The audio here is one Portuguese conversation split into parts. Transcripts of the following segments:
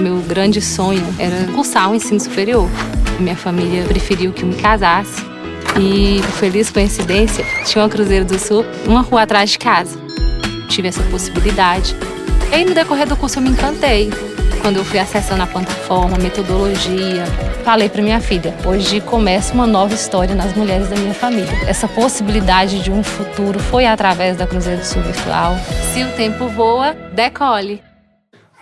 Meu grande sonho era cursar o ensino superior. Minha família preferiu que eu me casasse. E, por feliz coincidência, tinha uma Cruzeiro do Sul uma rua atrás de casa. Tive essa possibilidade. E aí, no decorrer do curso, eu me encantei. Quando eu fui acessando a plataforma, a metodologia, falei para minha filha, hoje começa uma nova história nas mulheres da minha família. Essa possibilidade de um futuro foi através da Cruzeiro do Sul Virtual. Se o tempo voa, decole.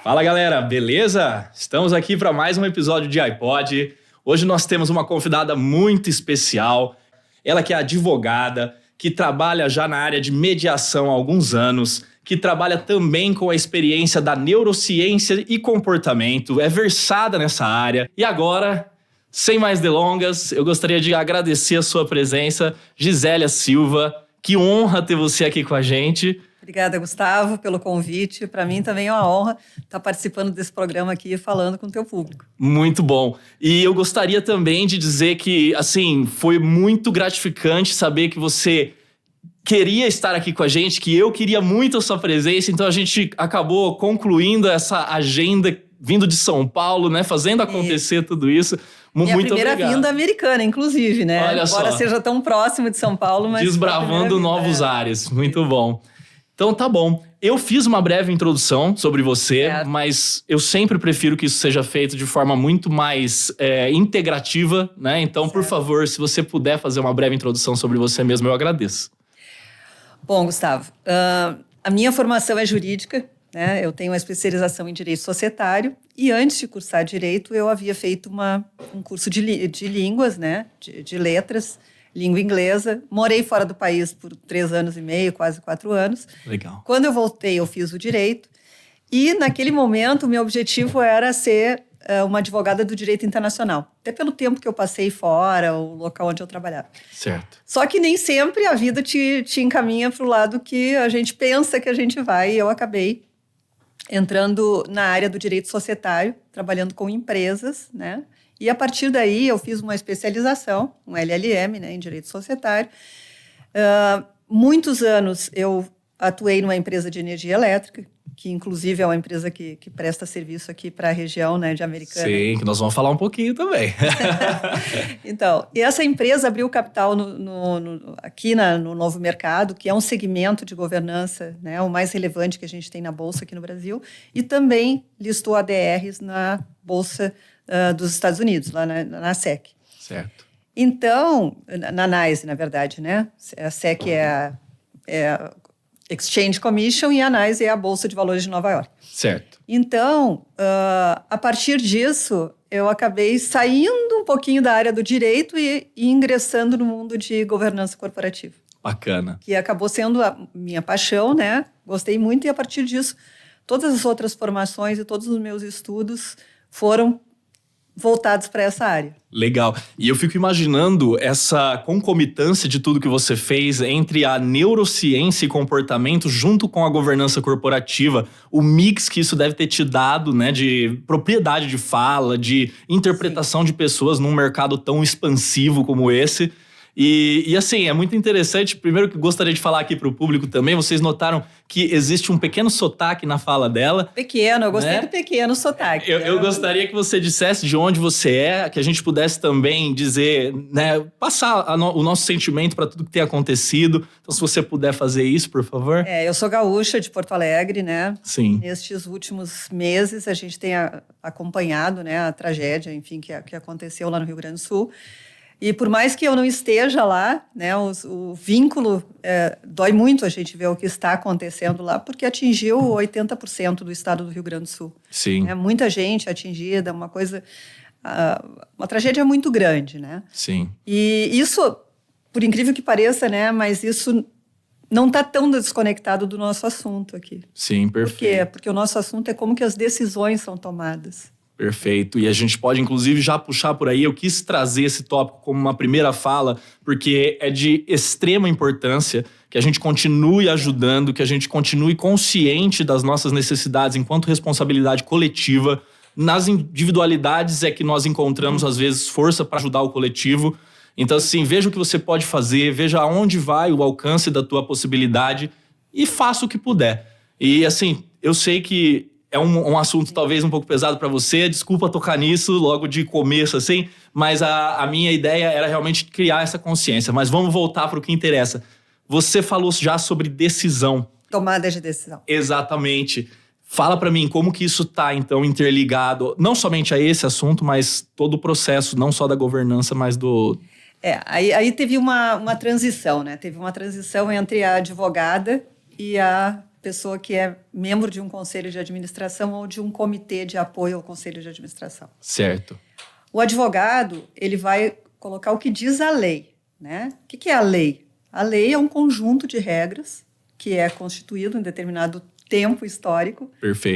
Fala galera, beleza? Estamos aqui para mais um episódio de iPod. Hoje nós temos uma convidada muito especial. Ela que é advogada, que trabalha já na área de mediação há alguns anos, que trabalha também com a experiência da neurociência e comportamento, é versada nessa área. E agora, sem mais delongas, eu gostaria de agradecer a sua presença, Gisélia Silva. Que honra ter você aqui com a gente. Obrigada, Gustavo, pelo convite. Para mim também é uma honra estar participando desse programa aqui e falando com o teu público. Muito bom. E eu gostaria também de dizer que, assim, foi muito gratificante saber que você queria estar aqui com a gente, que eu queria muito a sua presença, então a gente acabou concluindo essa agenda vindo de São Paulo, né, fazendo acontecer tudo isso. Minha muito primeira obrigado. Vinda americana, inclusive, né? Olha Embora só. seja tão próximo de São Paulo, mas... Desbravando novos ares, muito bom. Então tá bom. Eu fiz uma breve introdução sobre você, mas eu sempre prefiro que isso seja feito de forma muito mais integrativa, né? Então, por favor, se você puder fazer uma breve introdução sobre você mesmo, eu agradeço. Bom, Gustavo, a minha formação é jurídica, né? Eu tenho uma especialização em Direito Societário e antes de cursar Direito, eu havia feito um curso de línguas, né? De letras, língua inglesa. Morei fora do país por 3 anos e meio, quase 4 anos. Legal. Quando eu voltei, eu fiz o Direito e naquele momento o meu objetivo era ser uma advogada do direito internacional. Até pelo tempo que eu passei fora, o local onde eu trabalhava. Certo. Só que nem sempre a vida te encaminha para o lado que a gente pensa que a gente vai. E eu acabei entrando na área do direito societário, trabalhando com empresas, né? E a partir daí eu fiz uma especialização, um LLM, né, em direito societário. Muitos anos eu atuei numa empresa de energia elétrica, que inclusive é uma empresa que presta serviço aqui para a região, né, de Americana. Sim, que nós vamos falar um pouquinho também. Então, e essa empresa abriu capital aqui no Novo Mercado, que é um segmento de governança, né, o mais relevante que a gente tem na Bolsa aqui no Brasil, e também listou ADRs na Bolsa dos Estados Unidos, lá na SEC. Certo. Então, na NYSE, na verdade, né? A SEC é a Exchange Commission e a NYSE é a Bolsa de Valores de Nova York. Certo. Então, a partir disso, eu acabei saindo um pouquinho da área do direito e ingressando no mundo de governança corporativa. Bacana. Que acabou sendo a minha paixão, né? Gostei muito e a partir disso, todas as outras formações e todos os meus estudos foram voltados para essa área. Legal. E eu fico imaginando essa concomitância de tudo que você fez entre a neurociência e comportamento junto com a governança corporativa, o mix que isso deve ter te dado, né, de propriedade de fala, de interpretação de pessoas num mercado tão expansivo como esse. E assim, é muito interessante. Primeiro que eu gostaria de falar aqui para o público também, vocês notaram que existe um pequeno sotaque na fala dela. Pequeno, eu gostei, né? Do pequeno sotaque. Eu gostaria que você dissesse de onde você é, que a gente pudesse também dizer, né, passar o nosso sentimento para tudo que tem acontecido. Então, se você puder fazer isso, por favor. Eu sou gaúcha de Porto Alegre, né? Sim. Nestes últimos meses, a gente tem acompanhado, né, a tragédia, enfim, que aconteceu lá no Rio Grande do Sul. E por mais que eu não esteja lá, né, o vínculo dói muito a gente ver o que está acontecendo lá, porque atingiu 80% do estado do Rio Grande do Sul. Sim. Muita gente atingida, uma tragédia muito grande, né? Sim. E isso, por incrível que pareça, né, mas isso não está tão desconectado do nosso assunto aqui. Sim, perfeito. Por quê? Porque o nosso assunto é como que as decisões são tomadas. Perfeito. E a gente pode, inclusive, já puxar por aí. Eu quis trazer esse tópico como uma primeira fala, porque é de extrema importância que a gente continue ajudando, que a gente continue consciente das nossas necessidades enquanto responsabilidade coletiva. Nas individualidades é que nós encontramos, às vezes, força para ajudar o coletivo. Então, assim, veja o que você pode fazer, veja aonde vai o alcance da tua possibilidade e faça o que puder. E, assim, eu sei que é um assunto talvez um pouco pesado para você, desculpa tocar nisso logo de começo, assim, mas a minha ideia era realmente criar essa consciência. Mas vamos voltar para o que interessa. Você falou já sobre decisão. Tomada de decisão. Exatamente. Fala para mim como que isso está, então, interligado, não somente a esse assunto, mas todo o processo, não só da governança, mas do... Aí teve uma transição, né? Teve uma transição entre a advogada e a pessoa que é membro de um conselho de administração ou de um comitê de apoio ao conselho de administração. Certo. O advogado, ele vai colocar o que diz a lei, né? O que é a lei? A lei é um conjunto de regras que é constituído em determinado tempo histórico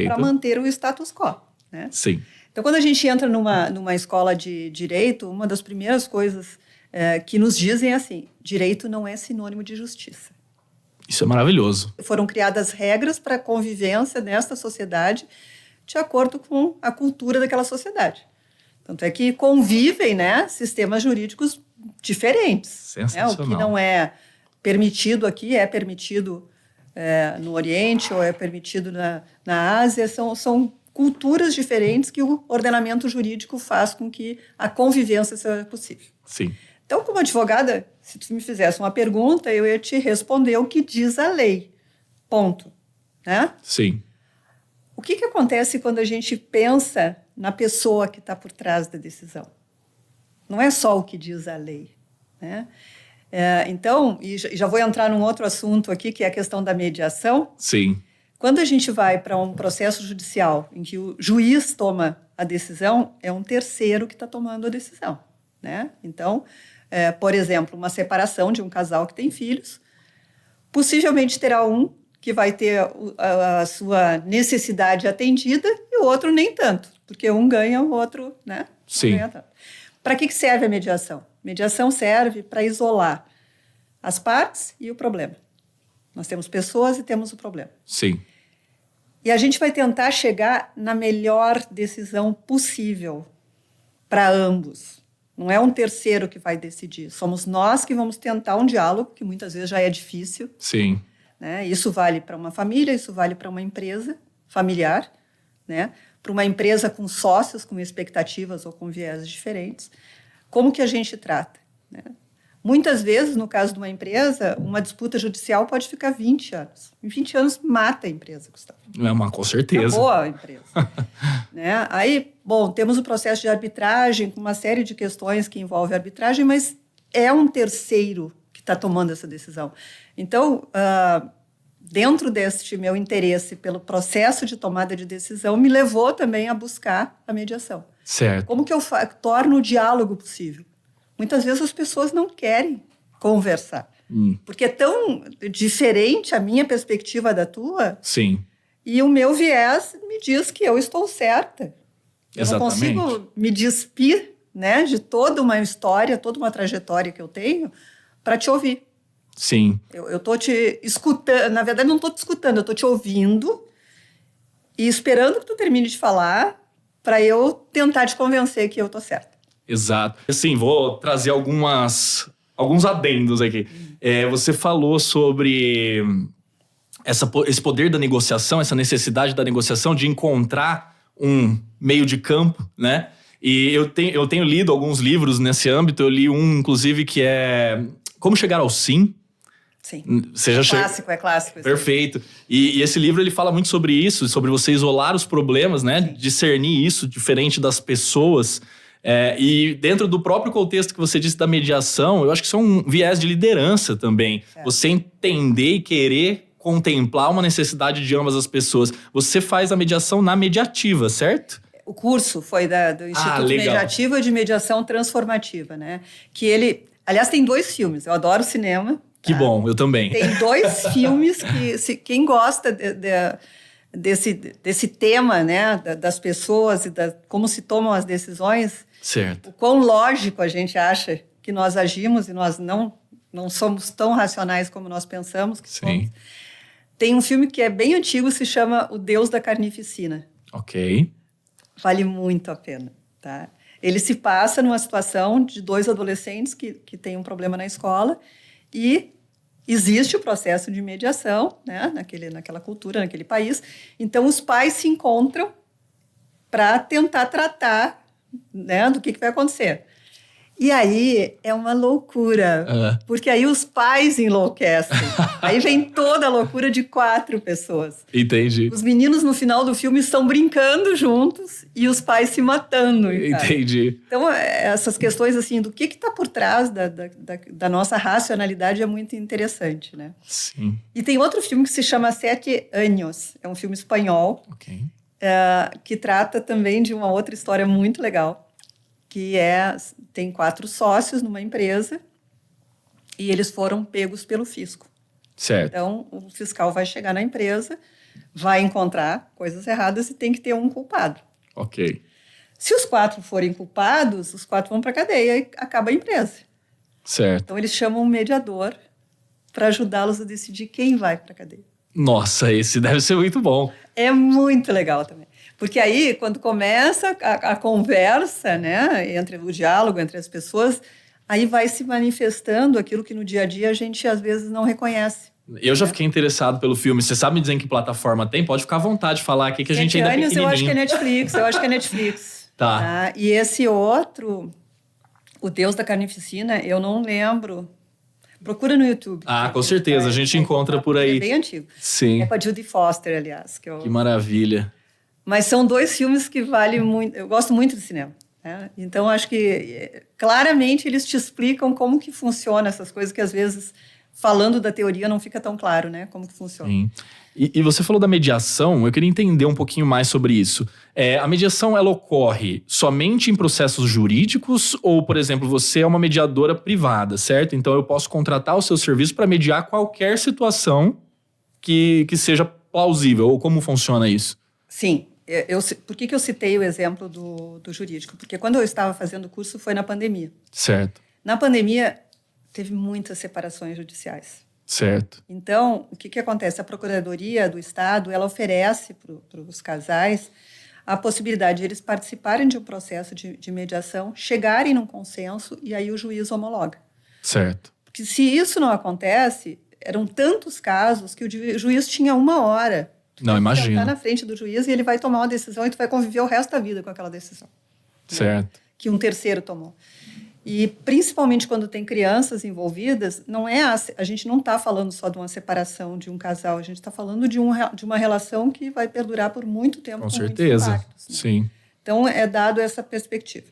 para manter o status quo, né? Sim. Então, quando a gente entra numa escola de direito, uma das primeiras coisas que nos dizem é assim: direito não é sinônimo de justiça. Isso é maravilhoso. Foram criadas regras para a convivência nesta sociedade de acordo com a cultura daquela sociedade. Tanto é que convivem, né, sistemas jurídicos diferentes. Sensacional. O que não é permitido aqui é permitido no Oriente ou é permitido na Ásia. São culturas diferentes que o ordenamento jurídico faz com que a convivência seja possível. Sim. Então, como advogada, se tu me fizesse uma pergunta, eu ia te responder o que diz a lei. Ponto. Né? Sim. O que acontece quando a gente pensa na pessoa que está por trás da decisão? Não é só o que diz a lei, né? Então, e já vou entrar num outro assunto aqui, que é a questão da mediação. Sim. Quando a gente vai para um processo judicial em que o juiz toma a decisão, é um terceiro que está tomando a decisão, né? Então, por exemplo, uma separação de um casal que tem filhos, possivelmente terá um que vai ter a sua necessidade atendida e o outro nem tanto, porque um ganha, o outro, né? Sim. Para que serve a mediação? Mediação serve para isolar as partes e o problema. Nós temos pessoas e temos o problema. Sim. E a gente vai tentar chegar na melhor decisão possível para ambos. Não é um terceiro que vai decidir. Somos nós que vamos tentar um diálogo, que muitas vezes já é difícil. Sim. Né? Isso vale para uma família, isso vale para uma empresa familiar, né? Para uma empresa com sócios, com expectativas ou com viés diferentes. Como que a gente trata? Né? Muitas vezes, no caso de uma empresa, uma disputa judicial pode ficar 20 anos. Em 20 anos, mata a empresa, Gustavo. Com certeza. Acabou a empresa. Né? Aí, bom, temos o processo de arbitragem, com uma série de questões que envolvem a arbitragem, mas é um terceiro que está tomando essa decisão. Então, dentro deste meu interesse pelo processo de tomada de decisão, me levou também a buscar a mediação. Certo. Como que eu torno o diálogo possível? Muitas vezes as pessoas não querem conversar. Porque é tão diferente a minha perspectiva da tua. Sim. E o meu viés me diz que eu estou certa. Exatamente. Eu não consigo me despir, né, de toda uma história, toda uma trajetória que eu tenho para te ouvir. Sim. Eu estou te escutando. Na verdade, não estou te escutando, eu estou te ouvindo e esperando que tu termine de falar para eu tentar te convencer que eu estou certa. Exato. Assim, vou trazer alguns adendos aqui. Você falou sobre esse poder da negociação, essa necessidade da negociação, de encontrar um meio de campo, né? E eu tenho lido alguns livros nesse âmbito. Eu li um, inclusive, que é Como Chegar ao Sim. Sim. É clássico. Perfeito. E esse livro, ele fala muito sobre isso, sobre você isolar os problemas, né? Sim. Discernir isso, diferente das pessoas. E dentro do próprio contexto que você disse da mediação, eu acho que isso é um viés de liderança também. Você entender e querer contemplar uma necessidade de ambas as pessoas. Você faz a mediação na mediativa, certo? O curso foi do Instituto Mediativo de Mediação Transformativa, né? Que ele... Aliás, tem 2 filmes. Eu adoro cinema. Que bom, eu também. Tem 2 filmes que quem gosta desse tema, né, das pessoas e como se tomam as decisões, certo. O quão lógico a gente acha que nós agimos e nós não somos tão racionais como nós pensamos que somos. Tem um filme que é bem antigo, se chama O Deus da Carnificina. Ok. Vale muito a pena, tá? Ele se passa numa situação de 2 adolescentes que têm um problema na escola e existe o processo de mediação, né, naquela cultura, naquele país. Então, os pais se encontram para tentar tratar, né, do que vai acontecer. E aí é uma loucura, porque aí os pais enlouquecem. Aí vem toda a loucura de 4 pessoas. Entendi. Os meninos, no final do filme, estão brincando juntos e os pais se matando. Entendi. Então, essas questões assim, do que está por trás da nossa racionalidade é muito interessante, né? Sim. E tem outro filme que se chama Sete Años. É um filme espanhol, que trata também de uma outra história muito legal, que tem 4 sócios numa empresa e eles foram pegos pelo fisco. Certo. Então, o fiscal vai chegar na empresa, vai encontrar coisas erradas e tem que ter um culpado. Ok. Se os 4 forem culpados, os 4 vão para a cadeia e acaba a empresa. Certo. Então, eles chamam um mediador para ajudá-los a decidir quem vai para a cadeia. Nossa, esse deve ser muito bom. É muito legal também. Porque aí, quando começa a conversa, né, entre o diálogo entre as pessoas, aí vai se manifestando aquilo que no dia a dia a gente às vezes não reconhece. Eu já fiquei interessado pelo filme. Você sabe me dizer em que plataforma tem? Pode ficar à vontade de falar aqui que a gente ainda é pequenininho. Eu acho que é Netflix. Tá. E esse outro, O Deus da Carnificina, eu não lembro. Procura no YouTube. Com certeza. A gente encontra por aí. É bem antigo. Sim. É com a Judy Foster, aliás. Que maravilha. Mas são 2 filmes que valem muito. Eu gosto muito de cinema. Né? Então, acho que claramente eles te explicam como que funciona essas coisas que às vezes, falando da teoria, não fica tão claro, né? Como que funciona. Sim. E você falou da mediação, eu queria entender um pouquinho mais sobre isso. A mediação, ela ocorre somente em processos jurídicos ou, por exemplo, você é uma mediadora privada, certo? Então, eu posso contratar o seu serviço para mediar qualquer situação que seja plausível, ou como funciona isso? Sim. Por que eu citei o exemplo do jurídico? Porque quando eu estava fazendo o curso foi na pandemia. Certo. Na pandemia, teve muitas separações judiciais. Certo. Então, o que acontece? A Procuradoria do Estado, ela oferece para os casais a possibilidade de eles participarem de um processo de mediação, chegarem num consenso e aí o juiz homologa. Certo. Porque se isso não acontece, eram tantos casos que o juiz tinha 1 hora. Não, imagina. Tá na frente do juiz e ele vai tomar uma decisão e tu vai conviver o resto da vida com aquela decisão. Certo. Né? Que um terceiro tomou. E principalmente quando tem crianças envolvidas, a gente não está falando só de uma separação de um casal, a gente está falando de uma relação que vai perdurar por muito tempo. Com certeza, impactos, né? Sim. Então, é dado essa perspectiva.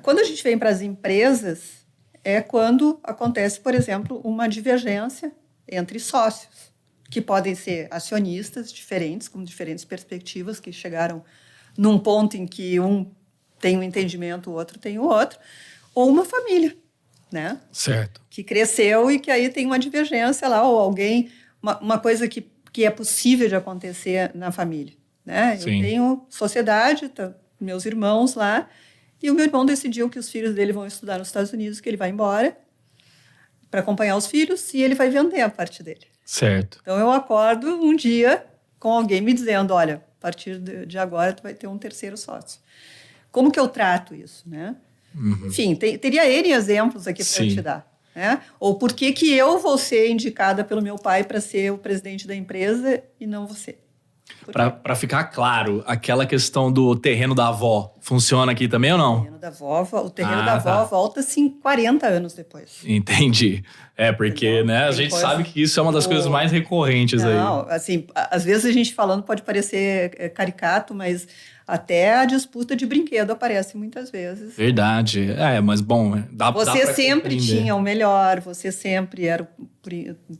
Quando a gente vem para as empresas, é quando acontece, por exemplo, uma divergência entre sócios, que podem ser acionistas diferentes, com diferentes perspectivas, que chegaram num ponto em que um tem um entendimento, o outro tem o outro, ou uma família, né? Certo. Que cresceu e que aí tem uma divergência lá, ou alguém, uma coisa que é possível de acontecer na família, né? Sim. Eu tenho sociedade, meus irmãos lá, e o meu irmão decidiu que os filhos dele vão estudar nos Estados Unidos, que ele vai embora para acompanhar os filhos e ele vai vender a parte dele. Certo. Então, eu acordo um dia com alguém me dizendo, olha, a partir de agora tu vai ter um terceiro sócio. Como que eu trato isso, né? Uhum. Enfim, teria N exemplos aqui para te dar. Né? Ou por que eu vou ser indicada pelo meu pai para ser o presidente da empresa e não você? Para ficar claro, aquela questão do terreno da avó, funciona aqui também ou não? O terreno da avó volta-se 40 anos depois. Entendi. Porque né, a gente sabe que isso é uma das coisas mais recorrentes aí. Não, assim, às vezes a gente falando pode parecer caricato, mas até a disputa de brinquedo aparece muitas vezes. Verdade. Mas bom, dá pra Você sempre compreender. tinha o melhor, você sempre era,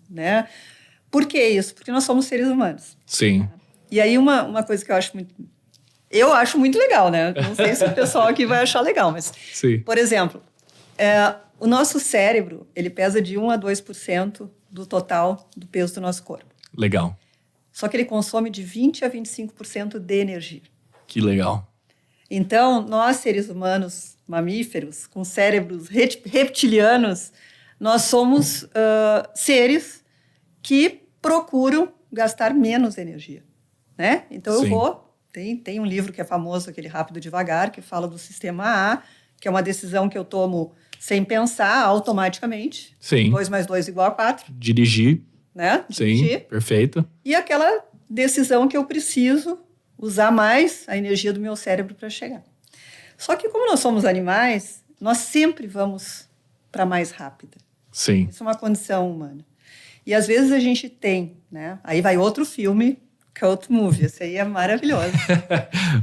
né? Por que isso? Porque nós somos seres humanos. Sim. E aí uma coisa que eu acho muito legal, né? Não sei se o pessoal aqui vai achar legal, mas, Sim. Por exemplo, o nosso cérebro, ele pesa de 1 a 2% do total do peso do nosso corpo. Legal. Só que ele consome de 20 a 25% de energia. Que legal. Então, nós, seres humanos, mamíferos, com cérebros reptilianos, nós somos seres que procuram gastar menos energia. Né? Então, tem um livro que é famoso, aquele Rápido e Devagar, que fala do sistema A, que é uma decisão que eu tomo sem pensar, automaticamente. Sim. 2 mais 2 igual a 4. Dirigir. Né? Sim, perfeito. E aquela decisão que eu preciso usar mais a energia do meu cérebro para chegar. Só que como nós somos animais, nós sempre vamos para mais rápida. Sim. Isso é uma condição humana. E às vezes a gente tem, né? Aí vai outro filme, cult movie, esse aí é maravilhoso.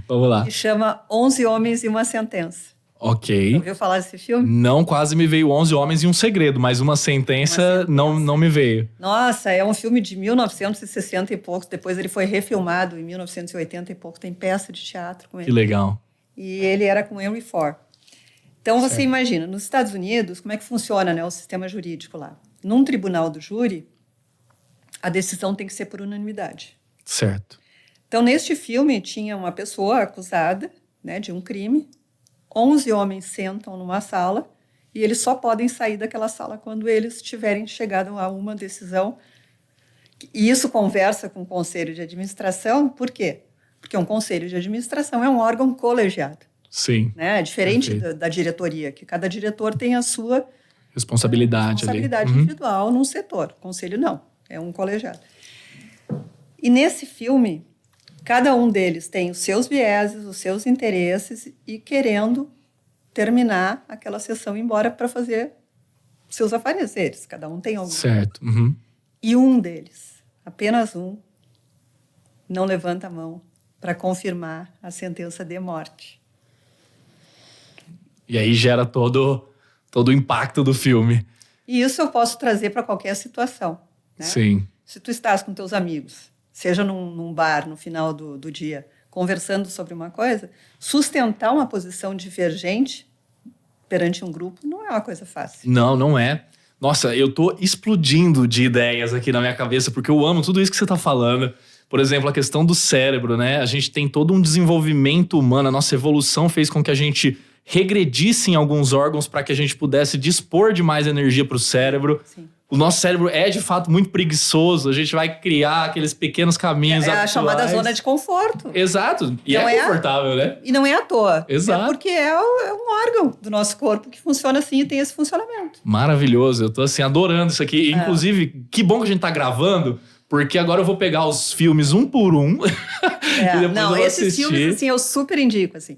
Vamos lá. Que chama 11 Homens e uma Sentença. Ok. Já ouviu falar desse filme? Não, quase me veio 11 Homens e um Segredo, mas uma sentença. Não me veio. Nossa, é um filme de 1960 e poucos, depois ele foi refilmado em 1980 e pouco, tem peça de teatro com ele. Que legal. E ele era com Henry Ford. Então, você imagina, nos Estados Unidos, como é que funciona, né, o sistema jurídico lá? Num tribunal do júri, a decisão tem que ser por unanimidade. Certo. Então, neste filme, tinha uma pessoa acusada, né, de um crime, 11 homens sentam numa sala e eles só podem sair daquela sala quando eles tiverem chegado a uma decisão. E isso conversa com o conselho de administração, por quê? Porque um conselho de administração é um órgão colegiado. Sim. Né? Diferente da diretoria, que cada diretor tem a sua responsabilidade individual num setor. O conselho não, é um colegiado. E nesse filme, cada um deles tem os seus vieses, os seus interesses e querendo terminar aquela sessão e ir embora para fazer seus afazeres. Cada um tem algum. Certo. E um deles, apenas um, não levanta a mão para confirmar a sentença de morte. E aí gera todo o impacto do filme. E isso eu posso trazer para qualquer situação. Né? Sim. Se tu estás com teus amigos, seja num bar no final do dia, conversando sobre uma coisa, sustentar uma posição divergente perante um grupo não é uma coisa fácil. Não é. Nossa, eu tô explodindo de ideias aqui na minha cabeça, porque eu amo tudo isso que você tá falando. Por exemplo, a questão do cérebro, né? A gente tem todo um desenvolvimento humano, a nossa evolução fez com que a gente regredisse em alguns órgãos para que a gente pudesse dispor de mais energia para o cérebro. Sim. O nosso cérebro é, de fato, muito preguiçoso. A gente vai criar aqueles pequenos caminhos É a chamada zona de conforto. Exato. E não é confortável, né? E não é à toa. Exato. É porque é um órgão do nosso corpo que funciona assim e tem esse funcionamento. Maravilhoso. Eu tô, assim, adorando isso aqui. Inclusive, que bom que a gente tá gravando, porque agora eu vou pegar os filmes um por um. E depois não, eu vou esses assistir. filmes, assim, eu super indico, assim.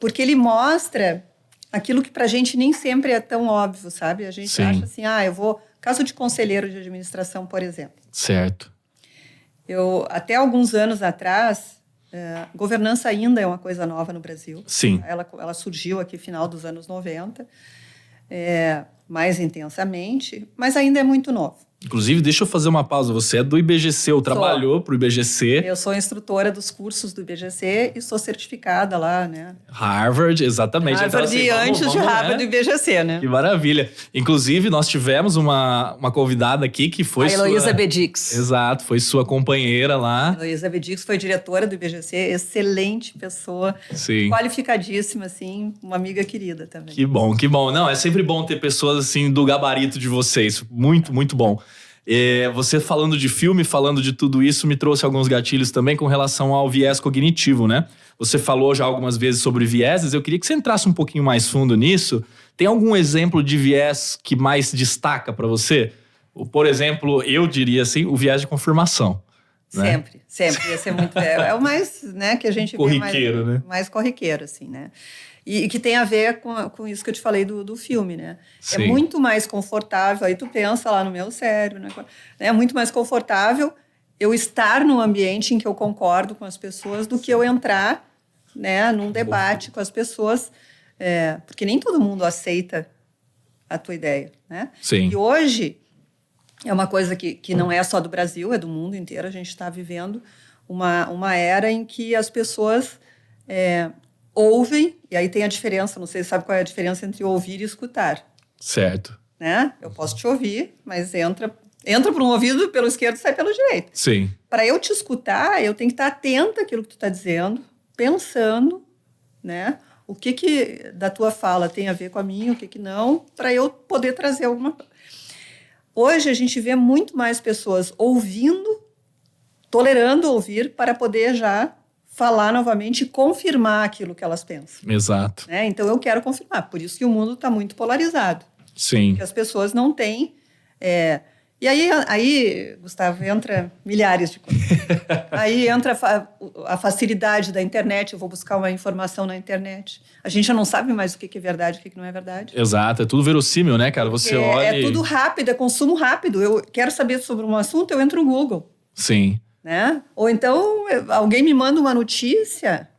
Porque ele mostra aquilo que pra gente nem sempre é tão óbvio, sabe? A gente acha assim, eu vou... Caso de conselheiro de administração, por exemplo. Certo. Eu, até alguns anos atrás, governança ainda é uma coisa nova no Brasil. Sim. Ela surgiu aqui no final dos anos 90, mais intensamente, mas ainda é muito novo. Inclusive, deixa eu fazer uma pausa. Você é do IBGC, ou trabalhou para o IBGC. Eu sou instrutora dos cursos do IBGC e sou certificada lá, né? Harvard, exatamente. Harvard então, assim, antes de Harvard do IBGC, né? Que maravilha. Inclusive, nós tivemos uma convidada aqui que foi a Heloísa Bedix. Exato, foi sua companheira lá. A Heloísa Bedix foi diretora do IBGC, excelente pessoa. Sim. Qualificadíssima, assim, uma amiga querida também. Que bom, que bom. Não, é sempre bom ter pessoas assim do gabarito de vocês. Muito, muito bom. Você falando de filme, falando de tudo isso, me trouxe alguns gatilhos também com relação ao viés cognitivo, né? Você falou já algumas vezes sobre vieses, eu queria que você entrasse um pouquinho mais fundo nisso. Tem algum exemplo de viés que mais destaca para você? Por exemplo, eu diria assim, o viés de confirmação. Né? Sempre. Ia ser muito... É o mais, né, que a gente corriqueiro, vê né? mais corriqueiro, assim, né? E que tem a ver com isso que eu te falei do filme, né? Sim. É muito mais confortável, aí tu pensa lá no meu cérebro, né? É muito mais confortável eu estar num ambiente em que eu concordo com as pessoas do que eu entrar, né, num debate com as pessoas, porque nem todo mundo aceita a tua ideia, né? Sim. E hoje é uma coisa que não é só do Brasil, é do mundo inteiro. A gente está vivendo uma era em que as pessoas ouvem, e aí tem a diferença, não sei se sabe qual é a diferença entre ouvir e escutar. Certo. Né? Eu posso te ouvir, mas entra por um ouvido pelo esquerdo e sai pelo direito. Sim. Para eu te escutar, eu tenho que estar atenta àquilo que tu está dizendo, pensando, né? O que da tua fala tem a ver com a minha, o que não, para eu poder trazer alguma coisa. Hoje a gente vê muito mais pessoas ouvindo, tolerando ouvir, para poder já falar novamente e confirmar aquilo que elas pensam. Exato. Né? Então, eu quero confirmar. Por isso que o mundo está muito polarizado. Sim. Porque as pessoas não têm... E aí, Gustavo, entra milhares de coisas. Aí entra a facilidade da internet. Eu vou buscar uma informação na internet. A gente já não sabe mais o que é verdade e o que não é verdade. Exato. É tudo verossímil, né, cara? Você olha... É tudo rápido, é consumo rápido. Eu quero saber sobre um assunto, eu entro no Google. Sim. Né? Ou então, alguém me manda uma notícia,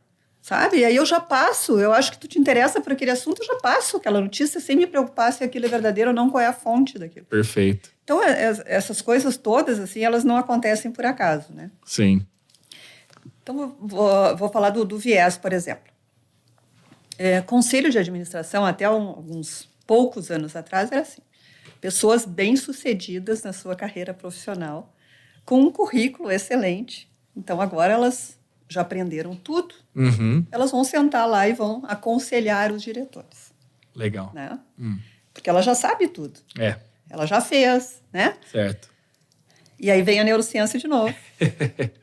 sabe? E aí eu já passo. Eu acho que tu te interessa por aquele assunto, eu já passo aquela notícia sem me preocupar se aquilo é verdadeiro ou não, qual é a fonte daquilo. Perfeito. Então, essas coisas todas, assim, elas não acontecem por acaso, né? Sim. Então, vou falar do viés, por exemplo. Conselho de administração, até alguns poucos anos atrás, era assim. Pessoas bem-sucedidas na sua carreira profissional, com um currículo excelente. Então, agora elas já aprenderam tudo. Uhum. Elas vão sentar lá e vão aconselhar os diretores. Legal. Né? Porque ela já sabe tudo. Ela já fez, né? Certo. E aí vem a neurociência de novo.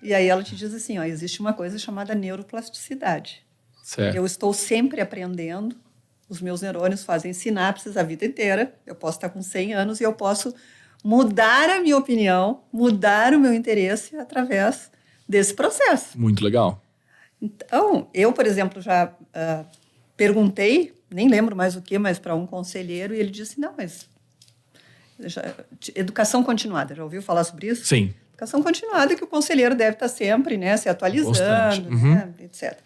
E aí ela te diz assim, ó, existe uma coisa chamada neuroplasticidade. Certo. Eu estou sempre aprendendo. Os meus neurônios fazem sinapses a vida inteira. Eu posso estar com 100 anos e eu posso mudar a minha opinião, mudar o meu interesse através desse processo. Muito legal. Então, eu, por exemplo, já perguntei, nem lembro mais o que, mas para um conselheiro, e ele disse, não, mas... educação continuada, já ouviu falar sobre isso? Sim. Educação continuada que o conselheiro deve estar sempre, né, se atualizando, né, etc.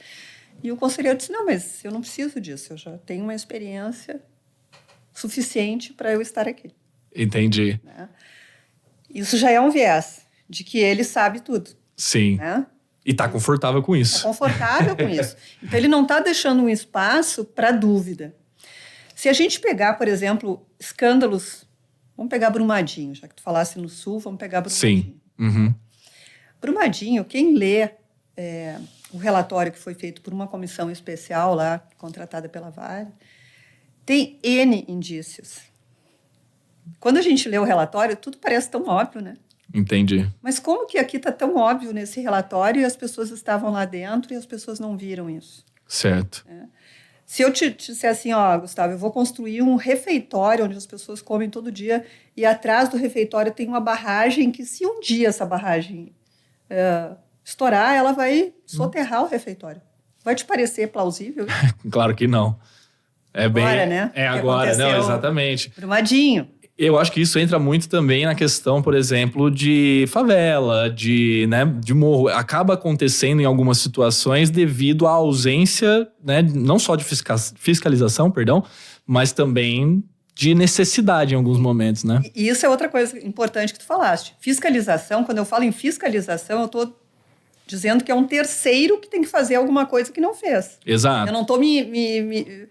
E o conselheiro disse, não, mas eu não preciso disso, eu já tenho uma experiência suficiente para eu estar aqui. Entendi. Né? Isso já é um viés, de que ele sabe tudo. Sim. Né? E está confortável com isso. Está confortável com isso. Então, ele não está deixando um espaço para dúvida. Se a gente pegar, por exemplo, escândalos... Vamos pegar Brumadinho, já que tu falasse no Sul, vamos pegar Brumadinho. Sim. Uhum. Brumadinho, quem lê o relatório que foi feito por uma comissão especial lá, contratada pela Vale, tem N indícios. Quando a gente lê o relatório, tudo parece tão óbvio, né? Entendi. Mas como que aqui está tão óbvio nesse relatório e as pessoas estavam lá dentro e as pessoas não viram isso? Certo. Se eu te disser assim, ó, Gustavo, eu vou construir um refeitório onde as pessoas comem todo dia e atrás do refeitório tem uma barragem que, se um dia essa barragem estourar, ela vai soterrar o refeitório. Vai te parecer plausível? Claro que não. Agora, né? É agora, não, exatamente. Brumadinho. Eu acho que isso entra muito também na questão, por exemplo, de favela, de morro. Acaba acontecendo em algumas situações devido à ausência, né, não só de fiscalização, mas também de necessidade em alguns momentos, né? E isso é outra coisa importante que tu falaste. Fiscalização, quando eu falo em fiscalização, eu estou dizendo que é um terceiro que tem que fazer alguma coisa que não fez. Exato. Eu não estou me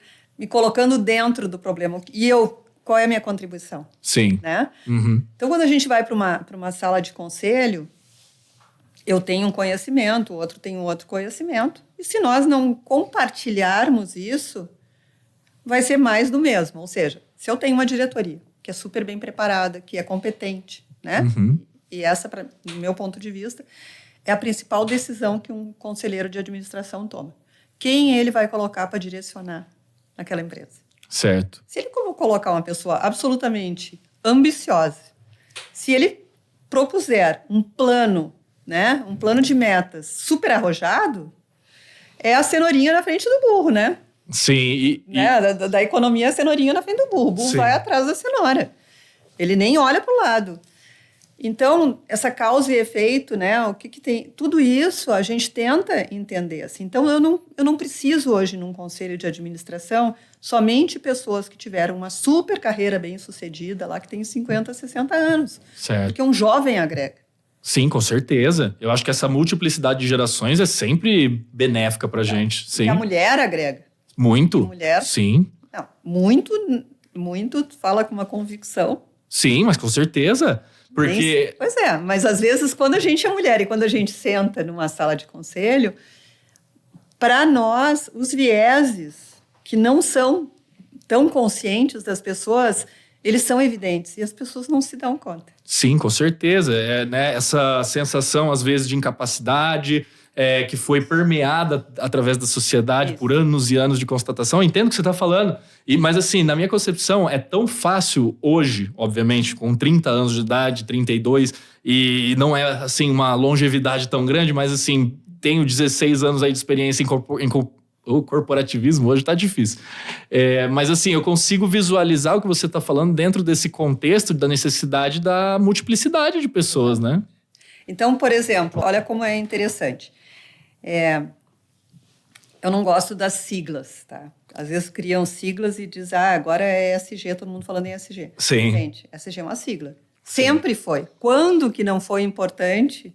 colocando dentro do problema. E qual é a minha contribuição? Sim. Né? Uhum. Então, quando a gente vai para uma sala de conselho, eu tenho um conhecimento, o outro tem um outro conhecimento. E se nós não compartilharmos isso, vai ser mais do mesmo. Ou seja, se eu tenho uma diretoria que é super bem preparada, que é competente, né? Uhum. E essa, do meu ponto de vista, é a principal decisão que um conselheiro de administração toma. Quem ele vai colocar para direcionar aquela empresa? Certo. Se ele colocar uma pessoa absolutamente ambiciosa, se ele propuser um plano, né, um plano de metas super arrojado, é a cenourinha na frente do burro, né? Sim. Né? Da economia, a cenourinha na frente do burro. O burro vai atrás da cenoura. Ele nem olha para o lado. Então, essa causa e efeito, né, o que tem, tudo isso a gente tenta entender. Assim. Então, eu não preciso hoje, num conselho de administração, somente pessoas que tiveram uma super carreira bem-sucedida, lá que tem 50, 60 anos. Certo. Porque um jovem agrega. Sim, com certeza. Eu acho que essa multiplicidade de gerações é sempre benéfica pra gente. Sim. Porque a mulher agrega. Muito. A mulher... Sim. Não, muito fala com uma convicção. Sim, mas com certeza. Porque... Pois é, mas às vezes quando a gente é mulher e quando a gente senta numa sala de conselho, para nós, os vieses que não são tão conscientes das pessoas, eles são evidentes e as pessoas não se dão conta. Sim, com certeza. Né, essa sensação, às vezes, de incapacidade, que foi permeada através da sociedade por anos e anos de constatação. Eu entendo o que você está falando. Mas assim, na minha concepção, é tão fácil hoje, obviamente, com 30 anos de idade, 32, e não é assim uma longevidade tão grande, mas assim, tenho 16 anos aí de experiência o corporativismo hoje tá difícil. Mas assim, eu consigo visualizar o que você tá falando dentro desse contexto da necessidade da multiplicidade de pessoas, né? Então, por exemplo, olha como é interessante. Eu não gosto das siglas, tá? Às vezes criam siglas e diz, agora é ESG, todo mundo falando em ESG. Sim. Gente, ESG é uma sigla. Sempre foi. Quando que não foi importante,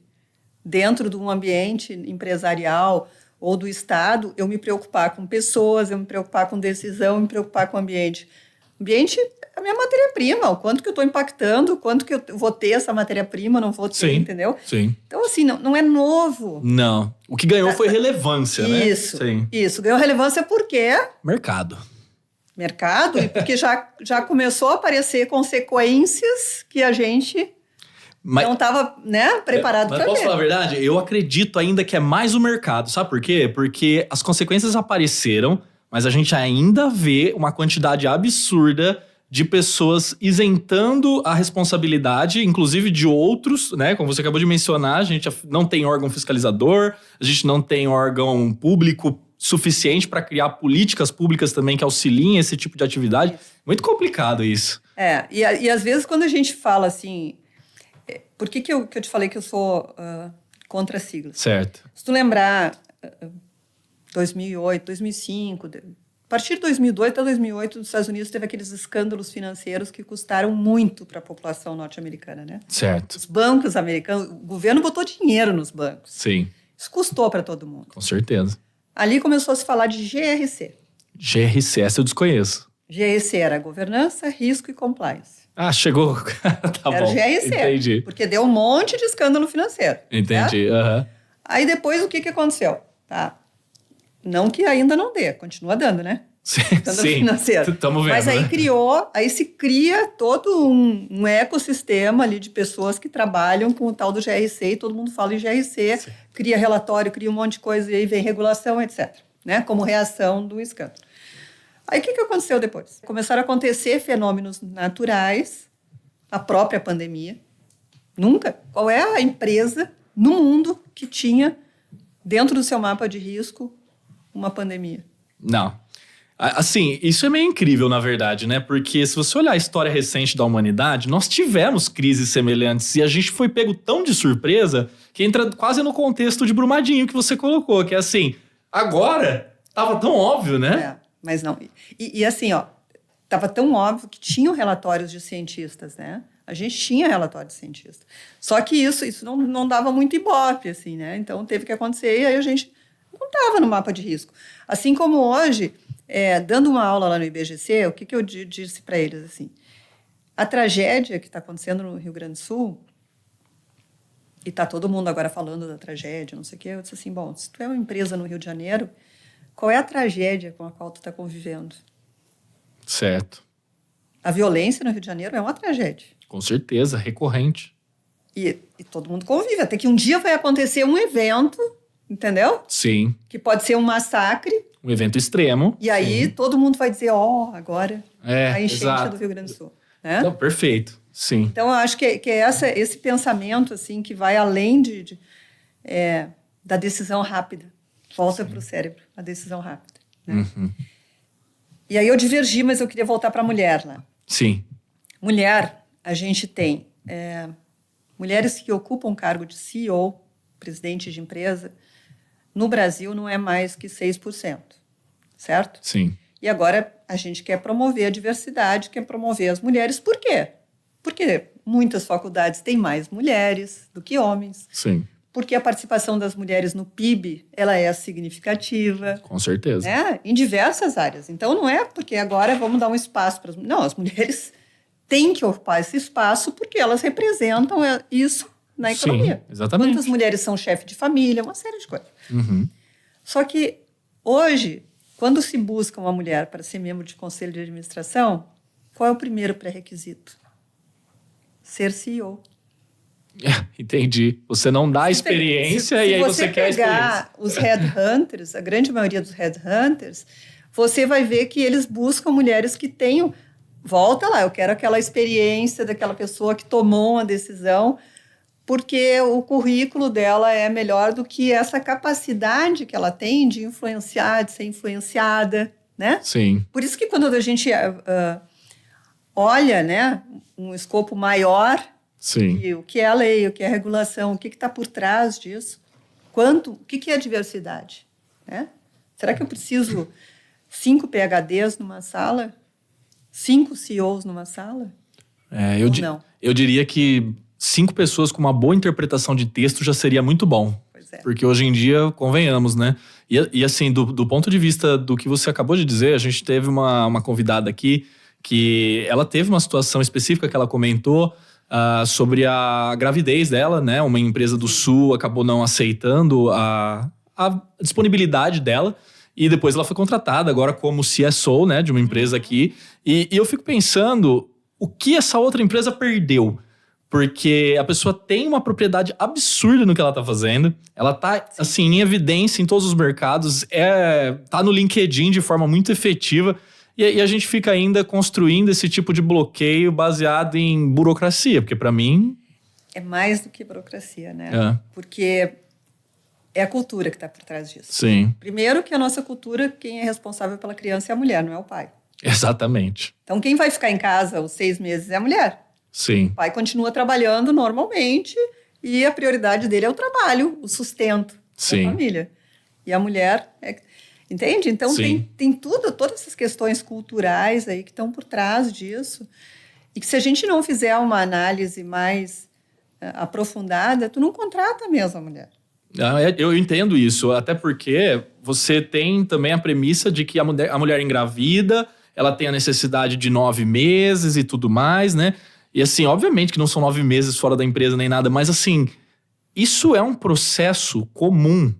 dentro de um ambiente empresarial ou do Estado, eu me preocupar com pessoas, eu me preocupar com decisão, eu me preocupar com o ambiente. O ambiente é a minha matéria-prima, o quanto que eu estou impactando, o quanto que eu vou ter essa matéria-prima, não vou ter, sim, entendeu? Sim. Então, assim, não é novo. Não. O que ganhou foi relevância, né? Isso. Ganhou relevância por quê? Mercado, e porque já começou a aparecer consequências que a gente não estava, né, preparado para ver. Mas posso falar a verdade? Eu acredito ainda que é mais o mercado. Sabe por quê? Porque as consequências apareceram, mas a gente ainda vê uma quantidade absurda de pessoas isentando a responsabilidade, inclusive de outros, né? Como você acabou de mencionar, a gente não tem órgão fiscalizador, a gente não tem órgão público suficiente para criar políticas públicas também que auxiliem esse tipo de atividade. Muito complicado isso. E às vezes quando a gente fala assim... Por que eu te falei que eu sou contra siglas? Certo. Se tu lembrar, 2008, 2005... A partir de 2002 até 2008, os Estados Unidos teve aqueles escândalos financeiros que custaram muito para a população norte-americana, né? Certo. Os bancos americanos, o governo botou dinheiro nos bancos. Sim. Isso custou para todo mundo. Com certeza. Ali começou a se falar de GRC. GRC, essa eu desconheço. GRC era governança, risco e compliance. Chegou. Tá era bom. GRC. Entendi. Porque deu um monte de escândalo financeiro. Entendi. Tá? Aí depois o que aconteceu? Tá? Não que ainda não dê, continua dando, né? Sim, financeiro. Estamos vendo, mas aí né? aí se cria todo um ecossistema ali de pessoas que trabalham com o tal do GRC, e todo mundo fala em GRC, sim, cria relatório, cria um monte de coisa, e aí vem regulação, etc. Né? Como reação do escândalo. Aí o que aconteceu depois? Começaram a acontecer fenômenos naturais, a própria pandemia. Nunca. Qual é a empresa no mundo que tinha, dentro do seu mapa de risco, uma pandemia? Não. Assim, isso é meio incrível, na verdade, né? Porque se você olhar a história recente da humanidade, nós tivemos crises semelhantes e a gente foi pego tão de surpresa que entra quase no contexto de Brumadinho que você colocou, que é assim, agora tava tão óbvio, né? Mas não. E assim, tava tão óbvio que tinham relatórios de cientistas, né? A gente tinha relatório de cientista. Só que isso não dava muito ibope, assim, né? Então teve que acontecer e aí a gente não estava no mapa de risco. Assim como hoje, dando uma aula lá no IBGC, o que eu disse para eles, assim, a tragédia que está acontecendo no Rio Grande do Sul, e está todo mundo agora falando da tragédia, não sei o quê, eu disse assim, bom, se tu é uma empresa no Rio de Janeiro, qual é a tragédia com a qual tu está convivendo? Certo. A violência no Rio de Janeiro é uma tragédia. Com certeza, recorrente. E todo mundo convive, até que um dia vai acontecer um evento, entendeu? Sim. Que pode ser um massacre. Um evento extremo. E aí todo mundo vai dizer, agora a enchente exato. do Rio Grande do Sul. Né? Então, perfeito, sim. Então, eu acho que é esse pensamento assim, que vai além da decisão rápida. Volta para o cérebro, a decisão rápida. Né? Uhum. E aí eu divergi, mas eu queria voltar para a mulher lá. Sim. Mulher, a gente tem mulheres que ocupam cargo de CEO, presidente de empresa, no Brasil não é mais que 6%, certo? Sim. E agora a gente quer promover a diversidade, quer promover as mulheres. Por quê? Porque muitas faculdades têm mais mulheres do que homens. Sim. Porque a participação das mulheres no PIB ela é significativa. Com certeza. Né? Em diversas áreas. Então, não é porque agora vamos dar um espaço para as mulheres. Não, as mulheres têm que ocupar esse espaço porque elas representam isso na economia. Sim, exatamente. Quantas mulheres são chefe de família, uma série de coisas. Uhum. Só que, hoje, quando se busca uma mulher para ser membro de conselho de administração, qual é o primeiro pré-requisito? Ser CEO. Entendi. Você não dá experiência e aí você quer a experiência. Se você pegar os headhunters, a grande maioria dos headhunters, você vai ver que eles buscam mulheres que tenham... Volta lá, eu quero aquela experiência daquela pessoa que tomou uma decisão, porque o currículo dela é melhor do que essa capacidade que ela tem de influenciar, de ser influenciada, né? Sim. Por isso que quando a gente olha, né, um escopo maior, Sim. e o que é a lei, o que é a regulação, o que está por trás disso, o que é diversidade, né? Será que eu preciso 5 PhDs numa sala? 5 CEOs numa sala? Eu diria que 5 pessoas com uma boa interpretação de texto já seria muito bom. Pois é. Porque hoje em dia, convenhamos, né? E assim, do ponto de vista do que você acabou de dizer, a gente teve uma convidada aqui que ela teve uma situação específica que ela comentou sobre a gravidez dela, né? Uma empresa do Sul acabou não aceitando a disponibilidade dela. E depois ela foi contratada agora como CSO, né, de uma empresa aqui. E eu fico pensando o que essa outra empresa perdeu. Porque a pessoa tem uma propriedade absurda no que ela tá fazendo. Ela tá, assim, em evidência em todos os mercados. Tá no LinkedIn de forma muito efetiva. E a gente fica ainda construindo esse tipo de bloqueio baseado em burocracia. Porque para mim... É mais do que burocracia, né? Porque... é a cultura que está por trás disso. Sim. Primeiro que a nossa cultura, quem é responsável pela criança é a mulher, não é o pai. Exatamente. Então, quem vai ficar em casa os 6 meses é a mulher. Sim. O pai continua trabalhando normalmente e a prioridade dele é o trabalho, o sustento da família. E a mulher... Entende? Então, tem todas essas questões culturais aí que estão por trás disso. E que se a gente não fizer uma análise mais aprofundada, tu não contrata mesmo a mulher. Eu entendo isso, até porque você tem também a premissa de que a mulher engravida, ela tem a necessidade de 9 meses e tudo mais, né? E assim, obviamente que não são 9 meses fora da empresa nem nada, mas assim, isso é um processo comum.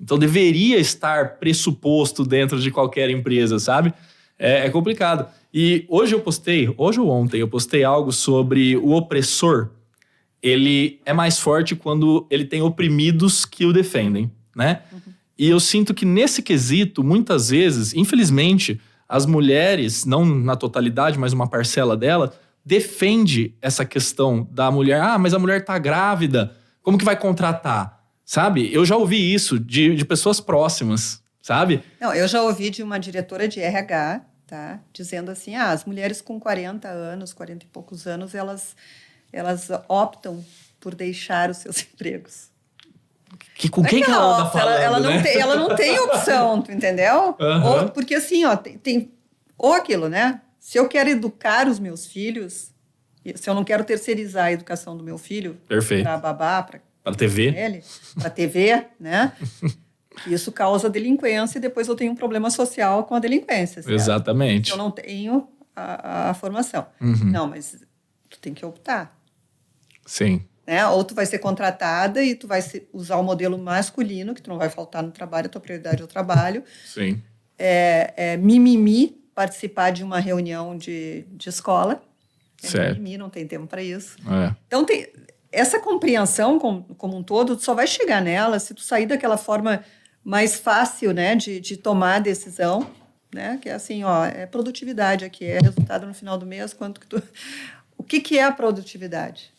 Então deveria estar pressuposto dentro de qualquer empresa, sabe? É complicado. E hoje ou ontem, eu postei algo sobre o opressor. Ele é mais forte quando ele tem oprimidos que o defendem, né? E eu sinto que nesse quesito, muitas vezes, infelizmente, as mulheres, não na totalidade, mas uma parcela dela, defende essa questão da mulher. Mas a mulher tá grávida, como que vai contratar? Sabe? Eu já ouvi isso de pessoas próximas, sabe? Não, eu já ouvi de uma diretora de RH, tá? Dizendo assim, as mulheres com 40 anos, 40 e poucos anos, elas optam por deixar os seus empregos. Com quem que ela tá falando, ela não tem opção, tu entendeu? Uhum. Porque assim, tem ou aquilo, né? Se eu quero educar os meus filhos, se eu não quero terceirizar a educação do meu filho para babá, para TV, né? Isso causa delinquência e depois eu tenho um problema social com a delinquência. Certo? Exatamente. Eu não tenho a formação. Uhum. Não, mas tu tem que optar. Sim. Né? Ou tu vai ser contratada e tu vai usar o modelo masculino, que tu não vai faltar no trabalho, a tua prioridade é o trabalho. Sim. Mimimi, participar de uma reunião de escola. Certo. Mimimi, não tem tempo para isso. É. Então, essa compreensão como um todo, tu só vai chegar nela se tu sair daquela forma mais fácil, né, de tomar decisão, né, que é assim, é produtividade aqui, é resultado no final do mês, quanto que tu... O que é a produtividade?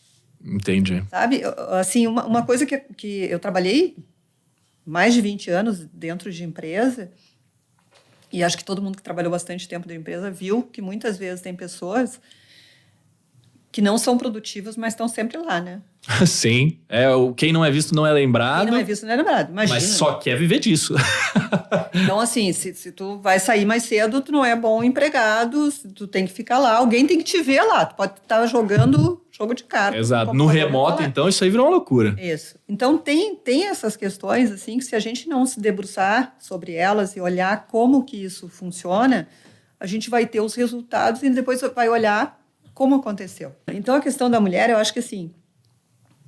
Entendi. Sabe, assim, uma coisa que eu trabalhei mais de 20 anos dentro de empresa, e acho que todo mundo que trabalhou bastante tempo dentro de empresa viu que muitas vezes tem pessoas que não são produtivas, mas estão sempre lá, né? Sim. Quem não é visto não é lembrado. Quem não é visto não é lembrado, imagina. Mas só quer viver disso. Então, assim, se tu vai sair mais cedo, tu não é bom empregado, tu tem que ficar lá, alguém tem que te ver lá. Tu pode estar jogando jogo de carta. Exato. No remoto, então, isso aí virou uma loucura. Isso. Então, tem essas questões, assim, que se a gente não se debruçar sobre elas e olhar como que isso funciona, a gente vai ter os resultados e depois vai olhar como aconteceu. Então, a questão da mulher, eu acho que, assim,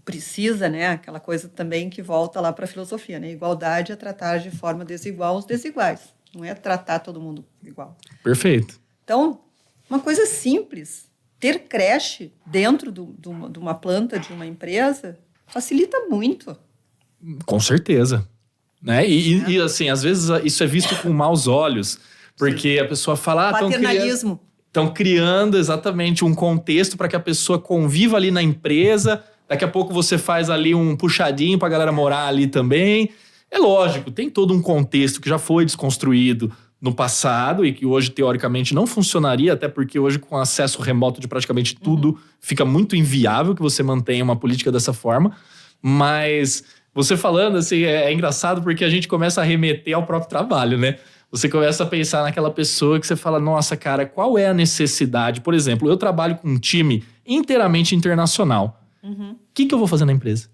precisa, né, aquela coisa também que volta lá para a filosofia, né? Igualdade é tratar de forma desigual os desiguais. Não é tratar todo mundo igual. Perfeito. Então, uma coisa simples, ter creche dentro de uma planta, de uma empresa, facilita muito. Com certeza. Né? E assim, às vezes isso é visto com maus olhos, porque a pessoa fala... Paternalismo. Estão criando exatamente um contexto para que a pessoa conviva ali na empresa. Daqui a pouco você faz ali um puxadinho para a galera morar ali também. É lógico, tem todo um contexto que já foi desconstruído no passado e que hoje, teoricamente, não funcionaria, até porque hoje, com acesso remoto de praticamente tudo, fica muito inviável que você mantenha uma política dessa forma. Mas você falando, assim, é engraçado porque a gente começa a remeter ao próprio trabalho, né? Você começa a pensar naquela pessoa que você fala, nossa, cara, qual é a necessidade? Por exemplo, eu trabalho com um time inteiramente internacional. O que eu vou fazer na empresa?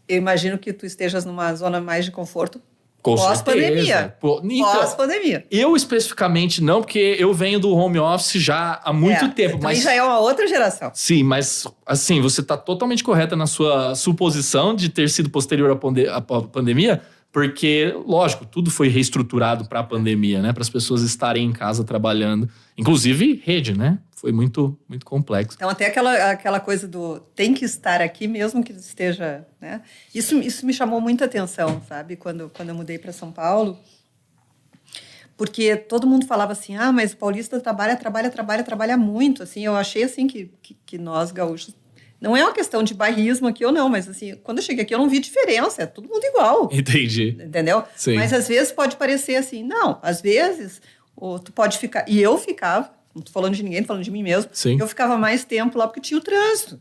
Eu imagino que tu estejas numa zona mais de conforto Com pós-pandemia. Então, Pós-pandemia. Eu especificamente não, porque eu venho do home office já há muito tempo. Mas já é uma outra geração. Sim, mas assim, você está totalmente correta na sua suposição de ter sido posterior à pandemia, porque, lógico, tudo foi reestruturado para a pandemia, né? Para as pessoas estarem em casa trabalhando. Inclusive rede, né? Foi muito, muito complexo. Então, até aquela coisa do tem que estar aqui mesmo que esteja, né? Isso me chamou muita atenção, sabe? Quando eu mudei para São Paulo. Porque todo mundo falava assim, mas o paulista trabalha muito. Assim, eu achei assim que nós, gaúchos, não é uma questão de bairrismo aqui ou não, mas assim, quando eu cheguei aqui eu não vi diferença, é todo mundo igual. Entendi. Entendeu? Sim. Mas às vezes pode parecer assim, não, às vezes tu pode ficar, e eu ficava, não tô falando de ninguém, tô falando de mim mesmo. Sim. Eu ficava mais tempo lá porque tinha o trânsito.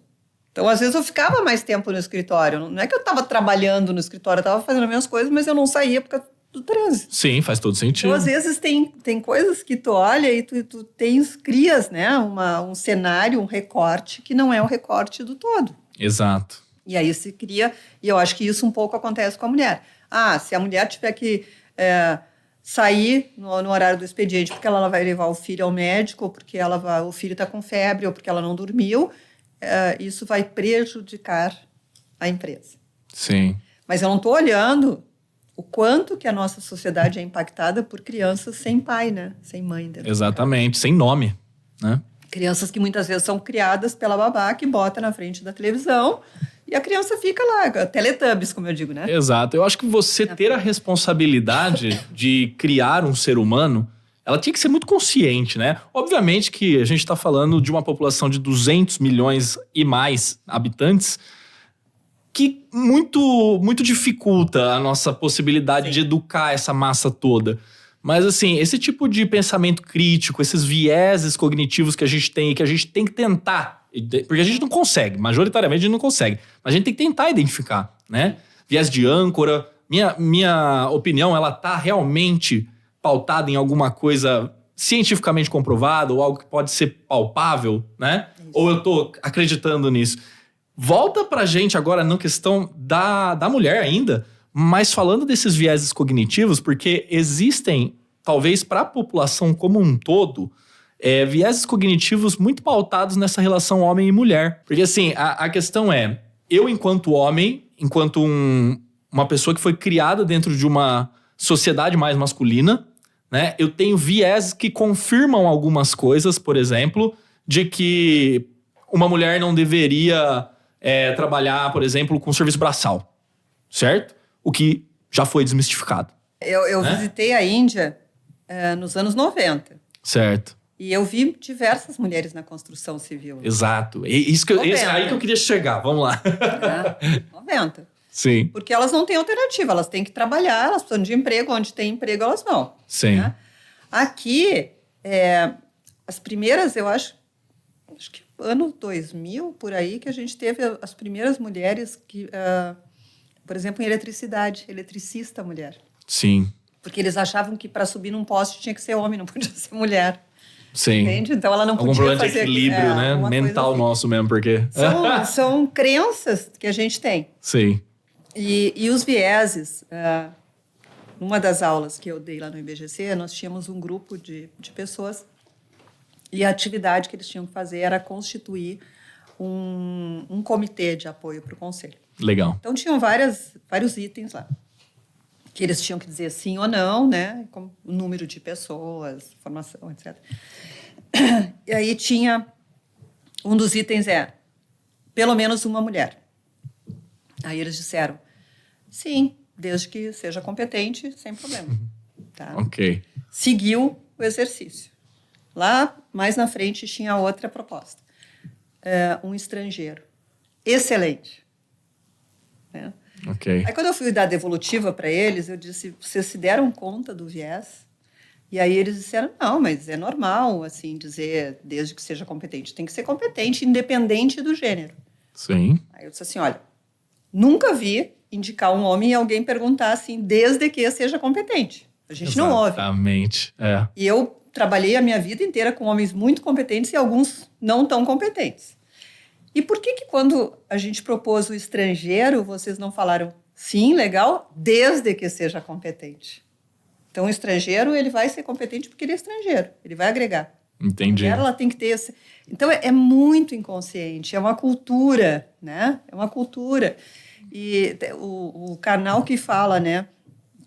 Então, às vezes, eu ficava mais tempo no escritório. Não é que eu estava trabalhando no escritório, eu estava fazendo as mesmas coisas, mas eu não saía por causa do trânsito. Sim, faz todo sentido. Então, às vezes, tem coisas que tu olha e tu crias, né, um cenário, um recorte, que não é o recorte do todo. Exato. E aí se cria, e eu acho que isso um pouco acontece com a mulher. Se a mulher tiver que sair no horário do expediente porque ela vai levar o filho ao médico, ou porque o filho está com febre, ou porque ela não dormiu, isso vai prejudicar a empresa. Sim. Mas eu não estou olhando o quanto que a nossa sociedade é impactada por crianças sem pai, né? Sem mãe. Exatamente, sem nome, né? Crianças que muitas vezes são criadas pela babá que bota na frente da televisão e a criança fica lá, Teletubbies, como eu digo, né? Exato. Eu acho que você ter a responsabilidade de criar um ser humano, ela tinha que ser muito consciente, né? Obviamente que a gente está falando de uma população de 200 milhões e mais habitantes que muito, muito dificulta a nossa possibilidade de educar essa massa toda. Mas, assim, esse tipo de pensamento crítico, esses vieses cognitivos que a gente tem e que a gente tem que tentar, porque a gente não consegue, majoritariamente a gente não consegue, mas a gente tem que tentar identificar, né? Viés de âncora, minha opinião, ela tá realmente pautada em alguma coisa cientificamente comprovada ou algo que pode ser palpável, né? Isso. Ou eu tô acreditando nisso. Volta pra gente agora na questão da mulher ainda, mas falando desses vieses cognitivos, porque existem, talvez para a população como um todo, vieses cognitivos muito pautados nessa relação homem e mulher. Porque assim, a questão é, eu enquanto homem, enquanto uma pessoa que foi criada dentro de uma sociedade mais masculina, né, eu tenho vieses que confirmam algumas coisas, por exemplo, de que uma mulher não deveria trabalhar, por exemplo, com serviço braçal, certo? O que já foi desmistificado. Eu né? visitei a Índia nos anos 90. Certo. E eu vi diversas mulheres na construção civil. Exato. Isso aí que eu queria chegar. Vamos lá. 90. Sim. Porque elas não têm alternativa. Elas têm que trabalhar, elas precisam de emprego. Onde tem emprego, elas vão. Sim. Né? Aqui, as primeiras, eu acho que ano 2000, por aí, que a gente teve as primeiras mulheres que... por exemplo, em eletricidade, eletricista mulher. Sim. Porque eles achavam que para subir num poste tinha que ser homem, não podia ser mulher. Sim. Entende? Então ela não podia fazer... Algum problema de equilíbrio, né? Mental assim. Nosso mesmo, porque... São crenças que a gente tem. Sim. E os vieses... numa das aulas que eu dei lá no IBGC, nós tínhamos um grupo de pessoas e a atividade que eles tinham que fazer era constituir um comitê de apoio para o conselho. Legal. Então, tinham vários itens lá, que eles tinham que dizer sim ou não, né? Como o número de pessoas, formação, etc. E aí tinha Um dos itens é pelo menos uma mulher. Aí eles disseram, sim, desde que seja competente, sem problema. Tá? Ok. Seguiu o exercício. Lá, mais na frente, tinha outra proposta. Um estrangeiro. Excelente. Né? Ok. Aí, quando eu fui dar devolutiva para eles, eu disse, vocês se deram conta do viés? E aí eles disseram, não, mas é normal, assim, dizer desde que seja competente. Tem que ser competente, independente do gênero. Sim. Aí eu disse assim, olha, nunca vi indicar um homem e alguém perguntar assim, desde que seja competente. A gente não ouve. Exatamente. É. E eu trabalhei a minha vida inteira com homens muito competentes e alguns não tão competentes. E por que quando a gente propôs o estrangeiro, vocês não falaram, sim, legal, desde que seja competente? Então, o estrangeiro, ele vai ser competente porque ele é estrangeiro, ele vai agregar. Entendi. A mulher, ela tem que ter esse... Então, é muito inconsciente, é uma cultura, né? É uma cultura. E o Karnal que fala, né,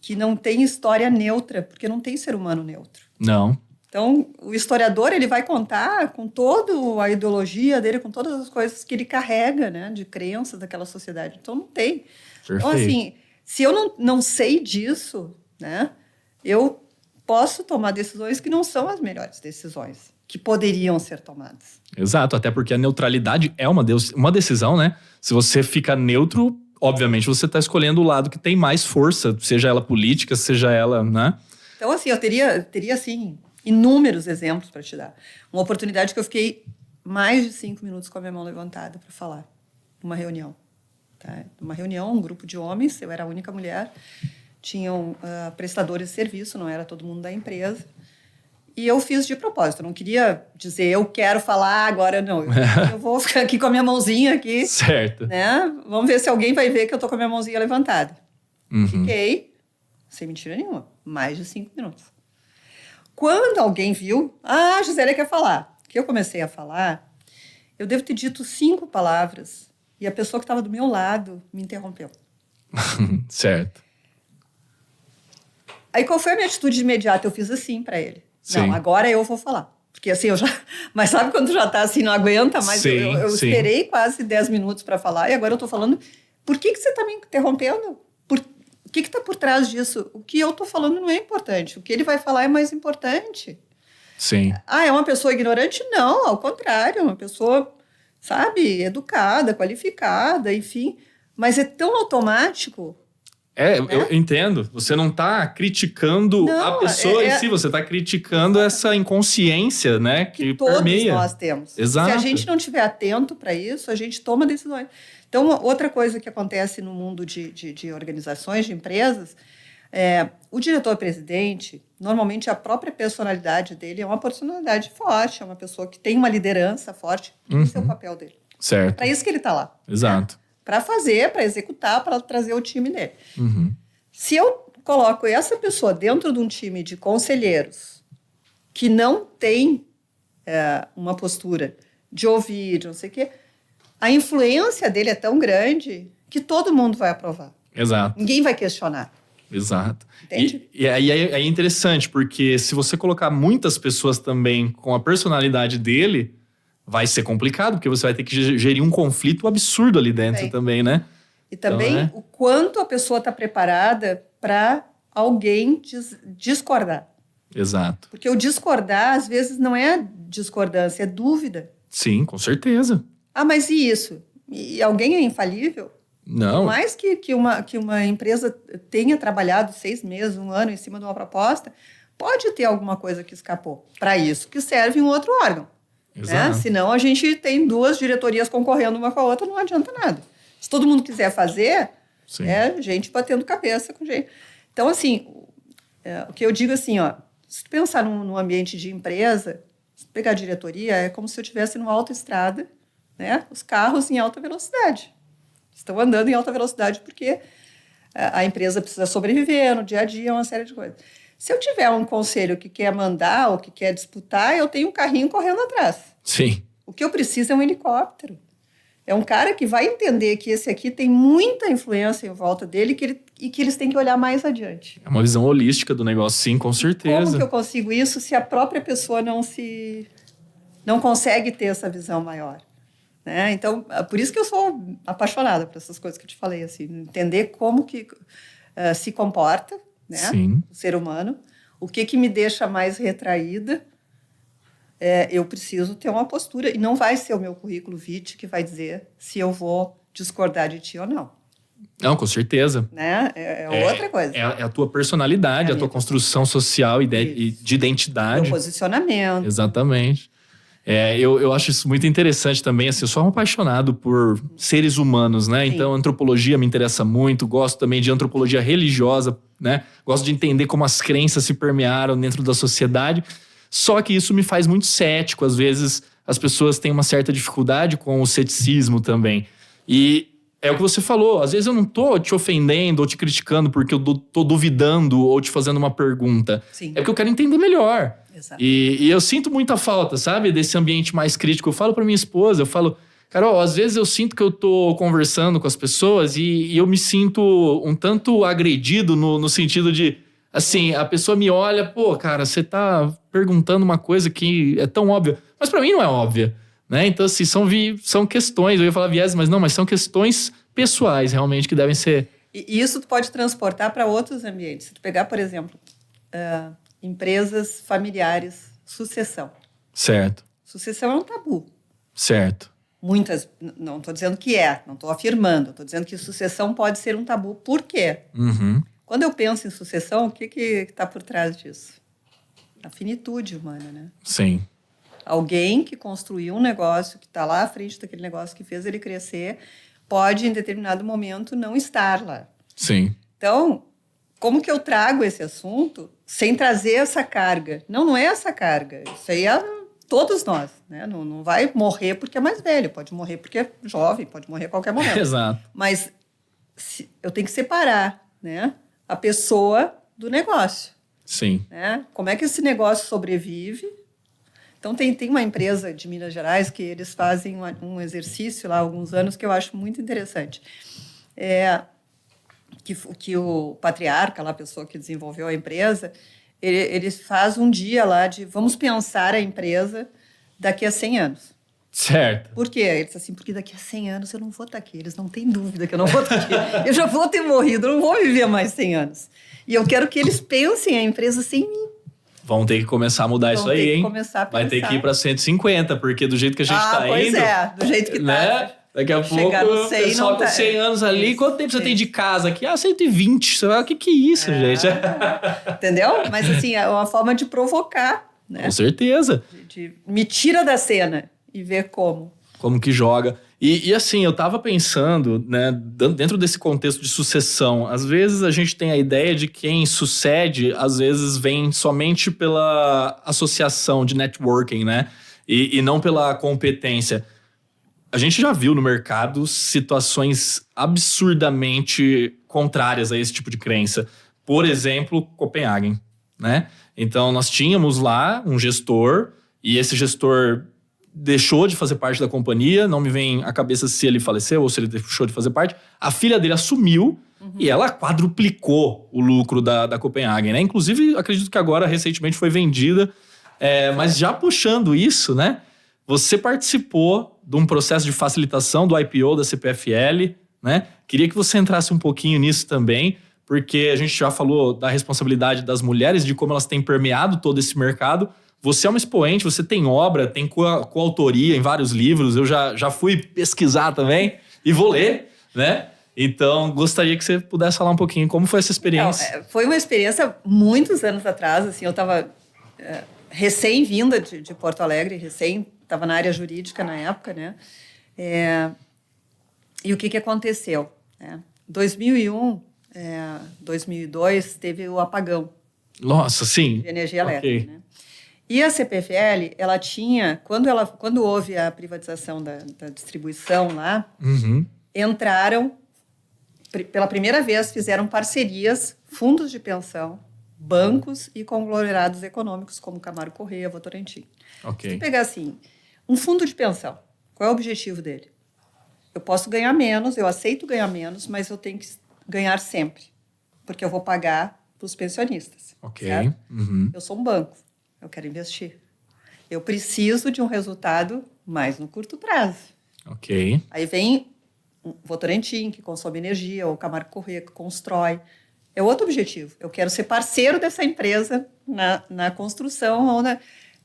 que não tem história neutra, porque não tem ser humano neutro. Não. Então, o historiador, ele vai contar com toda a ideologia dele, com todas as coisas que ele carrega, né, de crenças daquela sociedade. Então, não tem. Perfeito. Então, assim, se eu não sei disso, né, eu posso tomar decisões que não são as melhores decisões, que poderiam ser tomadas. Exato, até porque a neutralidade é uma decisão, né? Se você fica neutro, obviamente você está escolhendo o lado que tem mais força, seja ela política, seja ela, né? Então, assim, eu teria assim, inúmeros exemplos para te dar. Uma oportunidade que eu fiquei mais de 5 minutos com a minha mão levantada para falar, numa reunião. Tá? Numa reunião, um grupo de homens, eu era a única mulher, tinham prestadores de serviço, não era todo mundo da empresa. E eu fiz de propósito, eu não queria dizer, eu quero falar agora, não. Eu vou ficar aqui com a minha mãozinha aqui. Certo. Né? Vamos ver se alguém vai ver que eu tô com a minha mãozinha levantada. Uhum. Fiquei, sem mentira nenhuma, mais de 5 minutos. Quando alguém viu, a Gisele quer falar. Que eu comecei a falar, eu devo ter dito 5 palavras e a pessoa que estava do meu lado me interrompeu. Certo. Aí qual foi a minha atitude imediata? Eu fiz assim para ele. Sim. Não, agora eu vou falar. Porque assim, eu já... Mas sabe quando já tá assim, não aguenta? Mas Sim, eu sim. esperei quase 10 minutos para falar e agora eu tô falando. Por que você tá me interrompendo? O que tá por trás disso? O que eu tô falando não é importante. O que ele vai falar é mais importante. Sim. Ah, é uma pessoa ignorante? Não, ao contrário. É uma pessoa, sabe, educada, qualificada, enfim. Mas é tão automático... Eu entendo. Você não tá criticando a pessoa em si, você tá criticando essa inconsciência, né? Que todos permeia. nós temos. Exato. Se a gente não estiver atento para isso, a gente toma decisões. Então, outra coisa que acontece no mundo de organizações, de empresas, o diretor-presidente, normalmente a própria personalidade dele é uma personalidade forte, é uma pessoa que tem uma liderança forte, esse é o papel dele. Certo. Para isso que ele está lá. Exato. Para fazer, para executar, para trazer o time dele. Uhum. Se eu coloco essa pessoa dentro de um time de conselheiros que não tem uma postura de ouvir, de não sei o quê, a influência dele é tão grande que todo mundo vai aprovar. Exato. Ninguém vai questionar. Exato. Entende? E aí é interessante, porque se você colocar muitas pessoas também com a personalidade dele, vai ser complicado, porque você vai ter que gerir um conflito absurdo ali dentro também, né? E também então, o quanto a pessoa está preparada para alguém discordar. Exato. Porque o discordar, às vezes, não é discordância, é dúvida. Sim, com certeza. Ah, mas e isso? E alguém é infalível? Não. Por mais que uma empresa tenha trabalhado 6 meses, 1 ano em cima de uma proposta, pode ter alguma coisa que escapou. Para isso que serve um outro órgão. Exato. Né? Senão a gente tem 2 diretorias concorrendo uma com a outra, não adianta nada. Se todo mundo quiser fazer, Sim. Gente batendo cabeça com gente. Então, assim, o que eu digo assim, ó, se tu pensar num ambiente de empresa, se tu pegar a diretoria, é como se eu estivesse numa autoestrada, né? Os carros em alta velocidade. Estão andando em alta velocidade porque a empresa precisa sobreviver no dia a dia, uma série de coisas. Se eu tiver um conselho que quer mandar ou que quer disputar, eu tenho um carrinho correndo atrás. Sim. O que eu preciso é um helicóptero. É um cara que vai entender que esse aqui tem muita influência em volta dele e que eles têm que olhar mais adiante. É uma visão holística do negócio, sim, com certeza. Como que eu consigo isso se a própria pessoa não se não consegue ter essa visão maior. Né? Então, por isso que eu sou apaixonada por essas coisas que eu te falei, assim, entender como que se comporta, né? O ser humano, o que me deixa mais retraída. Eu preciso ter uma postura, e não vai ser o meu currículo vitae que vai dizer se eu vou discordar de ti ou não. Não, com certeza. Né? É outra coisa. É a tua personalidade, a tua construção social e de identidade. Meu posicionamento. Exatamente. Eu acho isso muito interessante também. Assim, eu sou um apaixonado por seres humanos, né? Sim. Então, antropologia me interessa muito. Gosto também de antropologia religiosa, né? Gosto de entender como as crenças se permearam dentro da sociedade. Só que isso me faz muito cético. Às vezes, as pessoas têm uma certa dificuldade com o ceticismo também. E é o que você falou. Às vezes eu não tô te ofendendo ou te criticando porque eu tô duvidando ou te fazendo uma pergunta. Sim. É porque eu quero entender melhor. Exato. E eu sinto muita falta, sabe? Desse ambiente mais crítico. Eu falo pra minha esposa, eu falo... Carol, às vezes eu sinto que eu tô conversando com as pessoas e eu me sinto um tanto agredido no sentido de... Assim, a pessoa me olha, pô, cara, você tá perguntando uma coisa que é tão óbvia. Mas pra mim não é óbvia, né? Então, assim, são questões, eu ia falar viés, mas são questões pessoais, realmente, que devem ser... E isso tu pode transportar para outros ambientes. Se tu pegar, por exemplo, empresas familiares, sucessão. Certo. Sucessão é um tabu. Certo. Muitas, não estou dizendo que não estou afirmando, estou dizendo que sucessão pode ser um tabu. Por quê? Quando eu penso em sucessão, o que está por trás disso? A finitude humana, né? Sim. Alguém que construiu um negócio, que está lá à frente daquele negócio que fez ele crescer, pode, em determinado momento, não estar lá. Sim. Então, como que eu trago esse assunto sem trazer essa carga? Não é essa carga. Isso aí é todos nós, né? Não vai morrer porque é mais velho, pode morrer porque é jovem, pode morrer a qualquer momento. Exato. Mas eu tenho que separar, né, a pessoa do negócio. Sim. Né? Como é que esse negócio sobrevive? Então, tem uma empresa de Minas Gerais que eles fazem um exercício lá há alguns anos que eu acho muito interessante. Que o patriarca, lá, a pessoa que desenvolveu a empresa, ele faz um dia lá de vamos pensar a empresa daqui a 100 anos. Certo. Por quê? Ele disse assim, porque daqui a 100 anos eu não vou estar aqui. Eles não têm dúvida que eu não vou estar aqui. Eu já vou ter morrido, eu não vou viver mais 100 anos. E eu quero que eles pensem a empresa sem mim. Vão ter que começar a mudar isso aí, hein? Vai ter que ir para 120, porque do jeito que a gente tá pois indo... do jeito que né? tá. Daqui a pouco, o pessoal com 100 anos ali, isso, quanto tempo você tem de casa aqui? 120. Você vai, o que é isso, gente? Entendeu? Mas, assim, é uma forma de provocar, né? Com certeza. Me tira da cena e ver como. Como que joga. E assim, eu tava pensando, né, dentro desse contexto de sucessão, às vezes a gente tem a ideia de quem sucede, às vezes vem somente pela associação de networking, né? E não pela competência. A gente já viu no mercado situações absurdamente contrárias a esse tipo de crença. Por exemplo, Copenhagen, né? Então, nós tínhamos lá um gestor e esse gestor deixou de fazer parte da companhia. Não me vem à cabeça se ele faleceu ou se ele deixou de fazer parte. A filha dele assumiu e ela quadruplicou o lucro da Copenhagen, né? Inclusive, acredito que agora, recentemente, foi vendida. Mas já puxando isso, né? Você participou de um processo de facilitação do IPO da CPFL, né? Queria que você entrasse um pouquinho nisso também, porque a gente já falou da responsabilidade das mulheres, de como elas têm permeado todo esse mercado. Você é uma expoente, você tem obra, tem coautoria em vários livros, eu já fui pesquisar também e vou ler, né? Então, gostaria que você pudesse falar um pouquinho como foi essa experiência. Foi uma experiência muitos anos atrás, assim, eu estava recém-vinda de Porto Alegre, estava na área jurídica na época, né? E o que aconteceu? 2001, 2002, teve o apagão. Nossa, sim. De energia elétrica, né? E a CPFL, ela tinha, quando houve a privatização da distribuição lá, entraram, pela primeira vez, fizeram parcerias, fundos de pensão, bancos e conglomerados econômicos, como Camargo Corrêa, Votorantim. Okay. Se tu pegar assim, um fundo de pensão, qual é o objetivo dele? Eu posso ganhar menos, eu aceito ganhar menos, mas eu tenho que ganhar sempre, porque eu vou pagar para os pensionistas. Ok. Certo? Eu sou um banco, eu quero investir. Eu preciso de um resultado mais no curto prazo. Ok. Aí vem o Votorantim, que consome energia, ou o Camargo Corrêa, que constrói. É outro objetivo. Eu quero ser parceiro dessa empresa na construção. Ou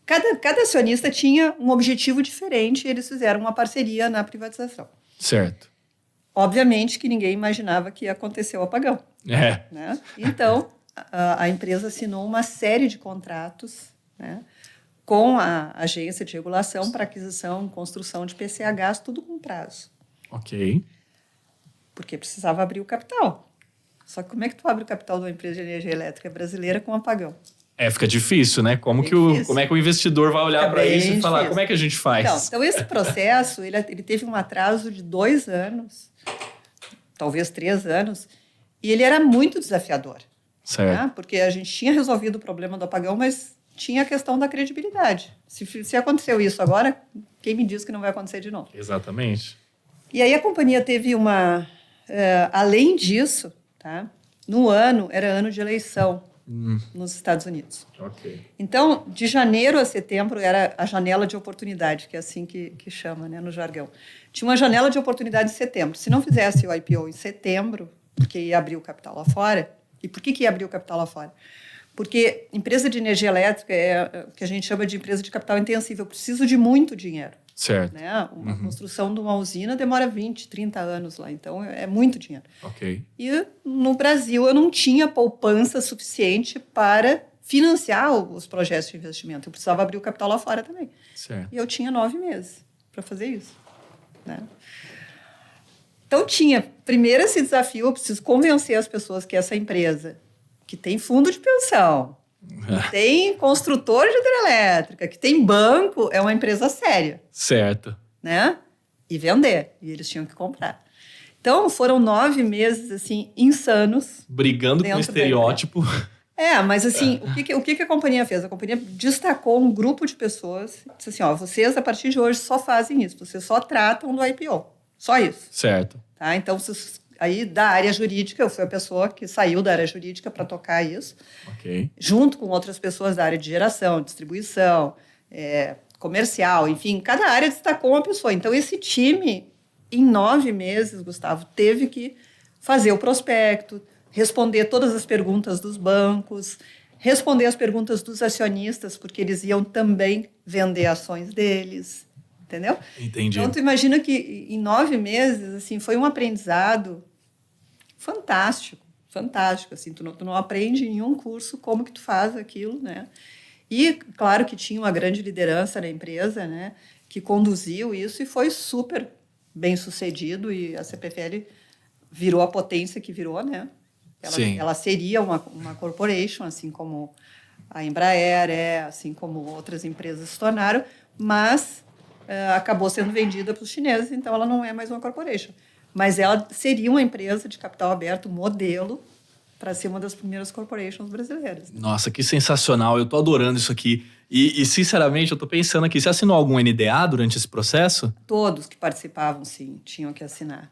Cada acionista tinha um objetivo diferente e eles fizeram uma parceria na privatização. Certo. Obviamente que ninguém imaginava que ia acontecer o apagão. É. Né? Então, a empresa assinou uma série de contratos, né, com a agência de regulação para aquisição e construção de PCHs, tudo com prazo. Ok. Porque precisava abrir o capital. Só que como é que tu abre o capital de uma empresa de energia elétrica brasileira com um apagão? Fica difícil, né? Como é que o investidor vai olhar para isso e falar, como é que a gente faz? Então esse processo, ele teve um atraso de 2 anos, talvez 3 anos, e ele era muito desafiador. Certo. Né? Porque a gente tinha resolvido o problema do apagão, mas tinha a questão da credibilidade. Se aconteceu isso agora, quem me diz que não vai acontecer de novo? Exatamente. E aí a companhia teve além disso, tá? Era ano de eleição nos Estados Unidos. Ok. Então, de janeiro a setembro era a janela de oportunidade, que é assim que chama, né, no jargão. Tinha uma janela de oportunidade em setembro. Se não fizesse o IPO em setembro, porque ia abrir o capital lá fora. E por que ia abrir o capital lá fora? Porque empresa de energia elétrica é o que a gente chama de empresa de capital intensivo. Eu preciso de muito dinheiro. Certo. Né? Uma construção de uma usina demora 20, 30 anos lá. Então, é muito dinheiro. Ok. E no Brasil, eu não tinha poupança suficiente para financiar os projetos de investimento. Eu precisava abrir o capital lá fora também. Certo. E eu tinha 9 meses para fazer isso. Né? Então, tinha, primeiro, esse desafio, eu preciso convencer as pessoas que essa empresa, que tem fundo de pensão, que tem construtor de hidrelétrica, que tem banco, é uma empresa séria. Certo. Né? E vender. E eles tinham que comprar. Então, foram 9 meses, assim, insanos. Brigando com o estereótipo. Mas assim, o que a companhia fez? A companhia destacou um grupo de pessoas e disse assim, vocês, a partir de hoje, só fazem isso. Vocês só tratam do IPO. Só isso. Certo. Tá? Então, aí da área jurídica, eu fui a pessoa que saiu da área jurídica para tocar isso. Ok. Junto com outras pessoas da área de geração, distribuição, comercial, enfim, cada área destacou uma pessoa. Então, esse time, em 9 meses, Gustavo, teve que fazer o prospecto, responder todas as perguntas dos bancos, responder as perguntas dos acionistas, porque eles iam também vender ações deles, entendeu? Entendi. Então, tu imagina que em 9 meses, assim, foi um aprendizado fantástico, assim, tu não aprende em um curso como que tu faz aquilo, né? E, claro, que tinha uma grande liderança na empresa, né, que conduziu isso e foi super bem sucedido, e a CPFL virou a potência que virou, né? Ela seria uma corporation, assim como a Embraer assim como outras empresas se tornaram, mas acabou sendo vendida para os chineses, então ela não é mais uma corporation. Mas ela seria uma empresa de capital aberto, modelo, para ser uma das primeiras corporations brasileiras. Nossa, que sensacional. Eu tô adorando isso aqui. E sinceramente, eu tô pensando aqui, você assinou algum NDA durante esse processo? Todos que participavam, sim, tinham que assinar.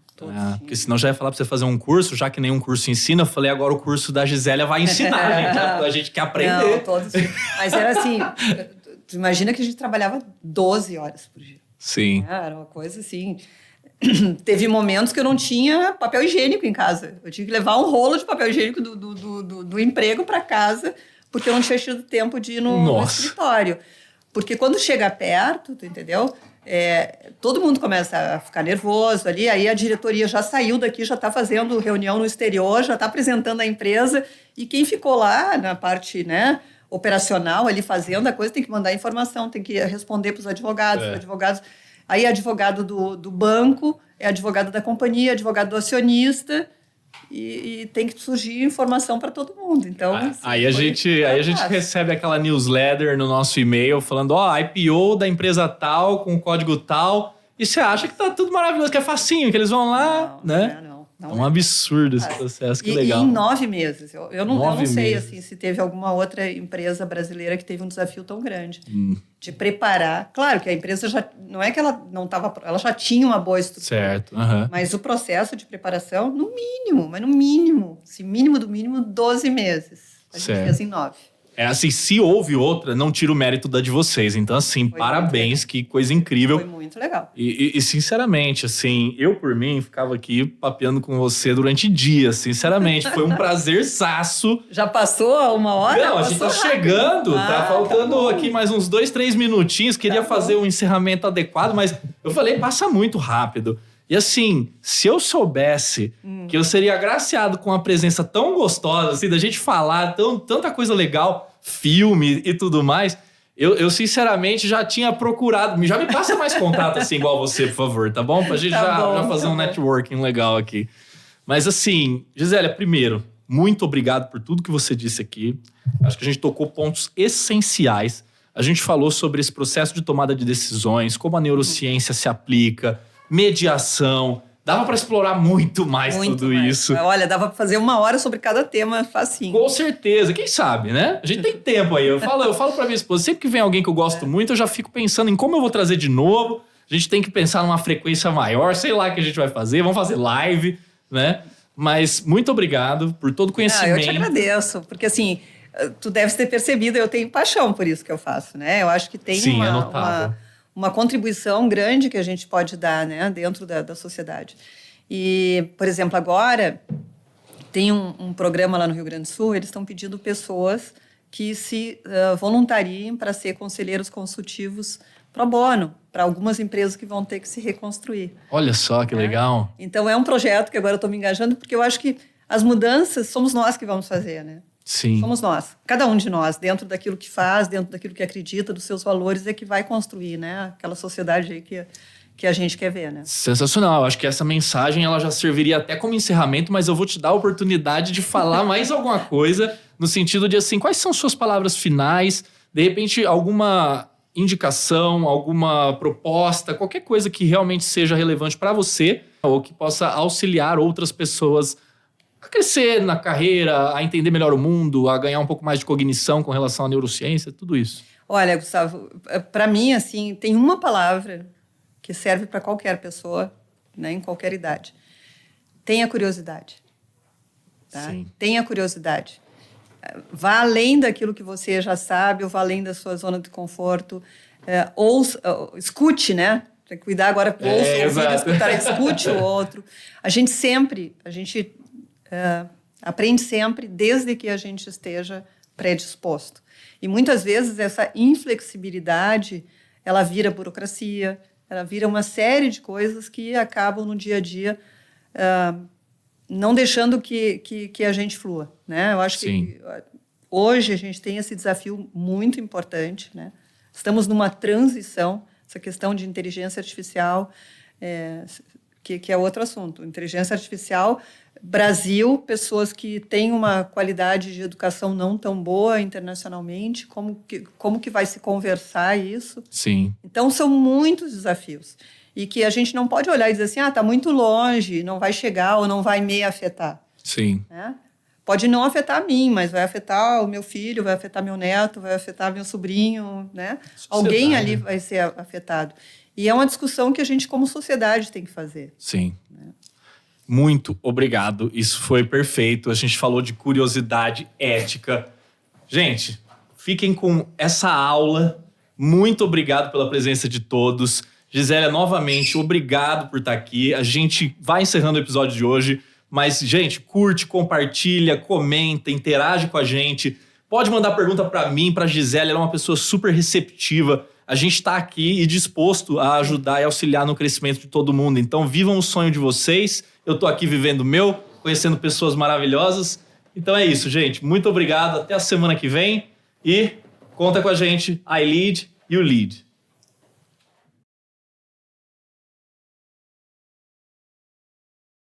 Porque senão já ia falar para você fazer um curso, já que nenhum curso ensina. Eu falei, agora o curso da Gisélia vai ensinar, gente. A gente quer aprender. Não, todos. Mas era assim, tu imagina que a gente trabalhava 12 horas por dia. Sim. Era uma coisa assim... Teve momentos que eu não tinha papel higiênico em casa. Eu tinha que levar um rolo de papel higiênico do emprego para casa, porque eu não tinha tido tempo de ir no escritório. Porque quando chega perto, tu entendeu? Todo mundo começa a ficar nervoso ali, aí a diretoria já saiu daqui, já está fazendo reunião no exterior, já está apresentando a empresa, e quem ficou lá na parte, né, operacional, ali fazendo a coisa, tem que mandar informação, tem que responder para os advogados. Aí é advogado do banco, é advogado da companhia, advogado do acionista, e tem que surgir informação para todo mundo. Então, aí a gente recebe aquela newsletter no nosso e-mail falando, IPO da empresa tal, com código tal, e você acha que tá tudo maravilhoso, que é facinho, que eles vão lá, né? Não é um absurdo esse processo, que legal. E em 9 meses. Eu não sei assim, se teve alguma outra empresa brasileira que teve um desafio tão grande de preparar. Claro que a empresa já... Não é que ela não estava... Ela já tinha uma boa estrutura. Certo. Mas o processo de preparação, no mínimo, assim, mínimo do mínimo, 12 meses. A gente fez em 9. Assim, se houve outra, não tira o mérito da de vocês. Então, assim, Foi parabéns, que coisa incrível. Foi muito legal. E, sinceramente, assim, eu por mim ficava aqui papeando com você durante dias, sinceramente. Foi um prazerzaço. Já passou 1 hora? Não, a gente tá chegando, tá faltando aqui mais uns 2, 3 minutinhos. Queria fazer um encerramento adequado, mas eu falei, passa muito rápido. E assim, se eu soubesse que eu seria agraciado com uma presença tão gostosa, assim, da gente falar tanta coisa legal, filme e tudo mais, eu sinceramente já tinha procurado. Já me passa mais contato assim, igual você, por favor, tá bom? Pra gente já fazer um networking legal aqui. Mas assim, Gisélia, primeiro, muito obrigado por tudo que você disse aqui. Acho que a gente tocou pontos essenciais. A gente falou sobre esse processo de tomada de decisões, como a neurociência se aplica, mediação. Dava para explorar muito mais tudo isso. Olha, dava para fazer 1 hora sobre cada tema facinho. Com certeza. Quem sabe, né? A gente tem tempo aí. Eu falo para minha esposa, sempre que vem alguém que eu gosto muito, eu já fico pensando em como eu vou trazer de novo. A gente tem que pensar numa frequência maior, sei lá o que a gente vai fazer. Vamos fazer live, né? Mas muito obrigado por todo o conhecimento. Eu te agradeço, porque assim, tu deves ter percebido, eu tenho paixão por isso que eu faço, né? Eu acho que tem uma contribuição grande que a gente pode dar, né, dentro da sociedade. E, por exemplo, agora tem um programa lá no Rio Grande do Sul, eles estão pedindo pessoas que se voluntariem para ser conselheiros consultivos pro bono, para algumas empresas que vão ter que se reconstruir. Olha só que legal. Então, é um projeto que agora eu estou me engajando, porque eu acho que as mudanças somos nós que vamos fazer, né? Sim. Somos nós. Cada um de nós, dentro daquilo que faz, dentro daquilo que acredita, dos seus valores, é que vai construir, né? Aquela sociedade aí que a gente quer ver, né? Sensacional. Eu acho que essa mensagem ela já serviria até como encerramento, mas eu vou te dar a oportunidade de falar mais alguma coisa, no sentido de, assim, quais são suas palavras finais? De repente, alguma indicação, alguma proposta, qualquer coisa que realmente seja relevante para você ou que possa auxiliar outras pessoas a crescer na carreira, a entender melhor o mundo, a ganhar um pouco mais de cognição com relação à neurociência, tudo isso. Olha, Gustavo, para mim, assim, tem uma palavra que serve para qualquer pessoa, né, em qualquer idade. Tenha curiosidade. Tá? Sim. Tenha curiosidade. Vá além daquilo que você já sabe, ou vá além da sua zona de conforto. Escute, né? Tem que cuidar agora com o ouvido, escutar, escute o outro. A gente aprende sempre, desde que a gente esteja predisposto. E muitas vezes essa inflexibilidade, ela vira burocracia, ela vira uma série de coisas que acabam no dia a dia não deixando que a gente flua, né? Eu acho que hoje a gente tem esse desafio muito importante, né? Estamos numa transição, essa questão de inteligência artificial, que é outro assunto. Inteligência artificial, Brasil, pessoas que têm uma qualidade de educação não tão boa internacionalmente, como que vai se conversar isso? Sim. Então, são muitos desafios. E que a gente não pode olhar e dizer assim, está muito longe, não vai chegar ou não vai me afetar. Sim. Né? Pode não afetar a mim, mas vai afetar o meu filho, vai afetar meu neto, vai afetar meu sobrinho, né? Alguém ali vai ser afetado. E é uma discussão que a gente, como sociedade, tem que fazer. Sim. Né? Muito obrigado. Isso foi perfeito. A gente falou de curiosidade ética. Gente, fiquem com essa aula. Muito obrigado pela presença de todos. Gisélia, novamente, obrigado por estar aqui. A gente vai encerrando o episódio de hoje. Mas, gente, curte, compartilha, comenta, interage com a gente. Pode mandar pergunta para mim, para a Gisélia. Ela é uma pessoa super receptiva. A gente está aqui e disposto a ajudar e auxiliar no crescimento de todo mundo. Então, vivam o sonho de vocês. Eu estou aqui vivendo o meu, conhecendo pessoas maravilhosas. Então é isso, gente. Muito obrigado. Até a semana que vem. E conta com a gente. I lead, you lead.